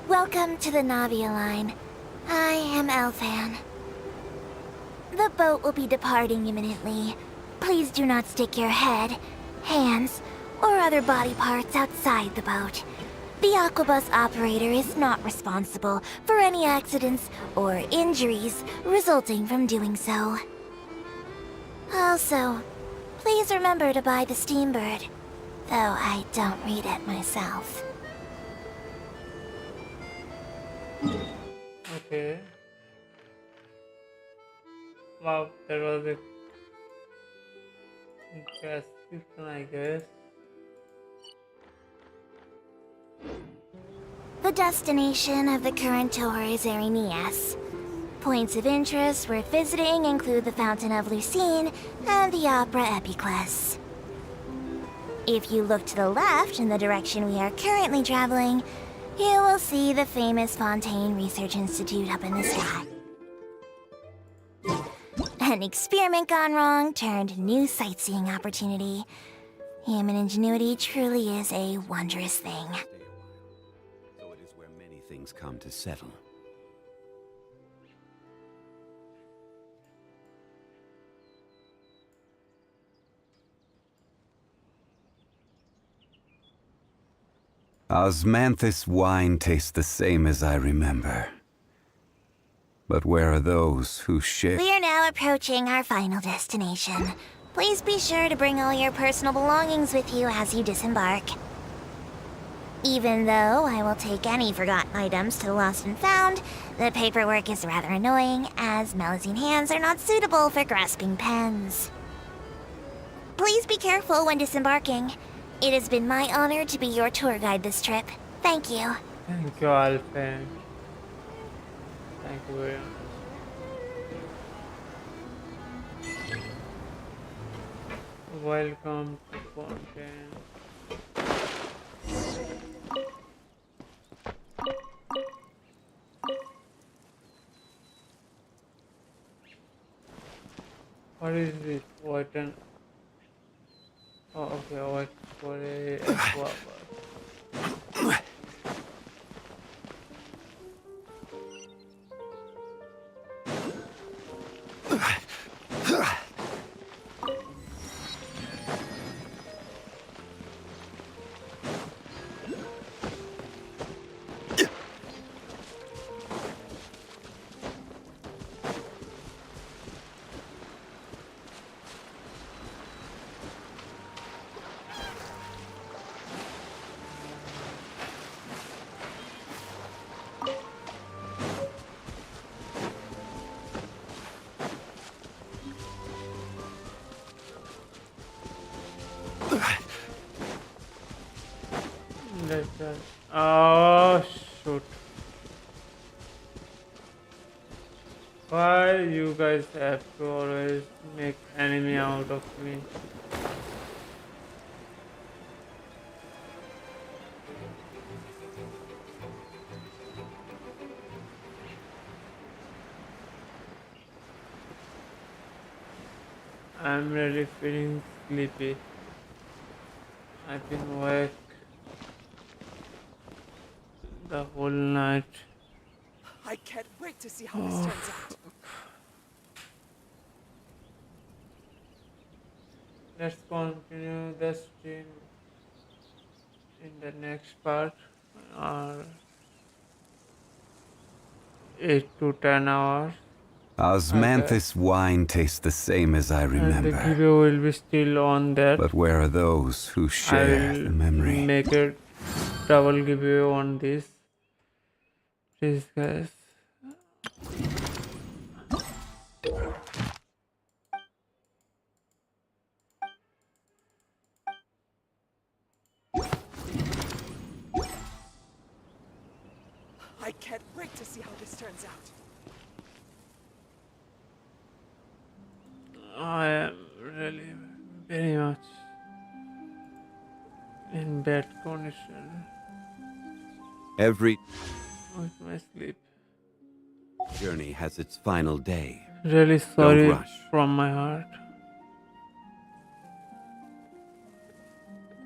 Welcome to the Navia line. I am Elfan. The boat will be departing imminently. Please do not stick your head, hands, or other body parts outside the boat. The Aquabus operator is not responsible for any accidents or injuries resulting from doing so. Also, please remember to buy the Steambird, though I don't read it myself. Okay. Wow, that was a description, I guess. The destination of the current tour is Erinias. Points of interest worth visiting include the Fountain of Lucine and the Opera Epiclese. If you look to the left in the direction we are currently traveling, you will see the famous Fontaine Research Institute up in the sky. An experiment gone wrong turned new sightseeing opportunity. Human ingenuity truly is a wondrous thing. So it is where many things come to settle. Osmanthus wine tastes the same as I remember. But where are those who share? We are now approaching our final destination. Please be sure to bring all your personal belongings with you as you disembark. Even though I will take any forgotten items to the lost and found, the paperwork is rather annoying, as Melusine hands are not suitable for grasping pens. Please be careful when disembarking. It has been my honor to be your tour guide this trip. Thank you. Thank you, Alpha. Thank you very much. Welcome to Fontaine. What is this? What an... Oh, okay, what for a aqua. Oh shoot. Why you guys have to always make enemy out of me? I'm really feeling sleepy. I've been awake the whole night. I can't wait to see how this turns out. Let's continue the stream in the next part, or 8 to 10 hours. Osmanthus wine tastes the same as I And remember. the video will be still on that. But where are those who share the memory? Make a double giveaway on this. Please, guys. I can't wait to see how this turns out. I am really very much in bad condition Every with my sleep. journey has its final day. Really sorry Don't rush. from my heart.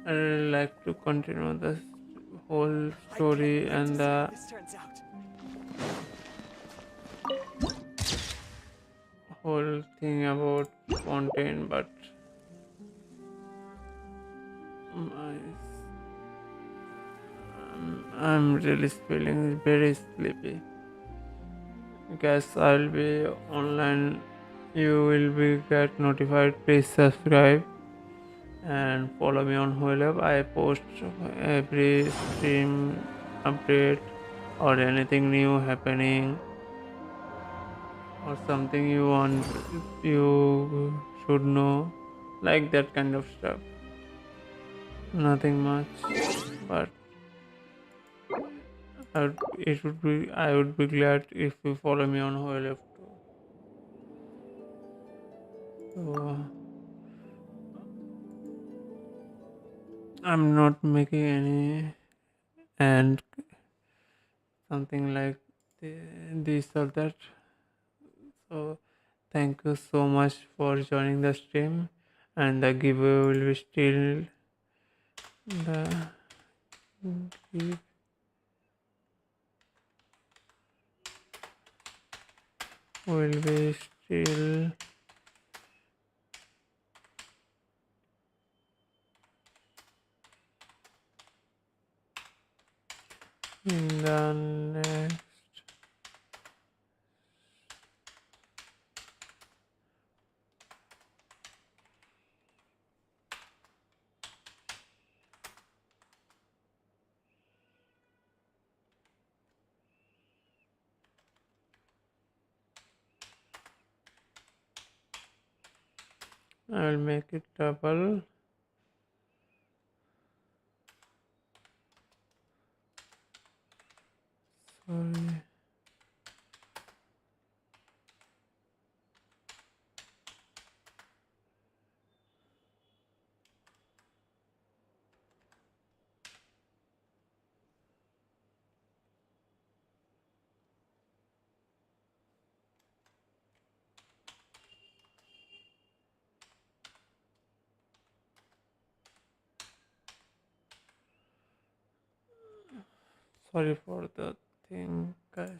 I really like to continue the whole story and the whole thing about Fontaine, but I'm really feeling very sleepy. Guess I'll be online. You will be get notified. Please subscribe and follow me on Hulu. I post every stream update or anything new happening or something you want, you should know, like that kind of stuff. Nothing much, but I would be glad if you follow me on Hulu too. So, I'm not making any and something like this or that. So thank you so much for joining the stream, and the giveaway will be still the give will be still in the next I will make it double. Sorry for the thing, guys.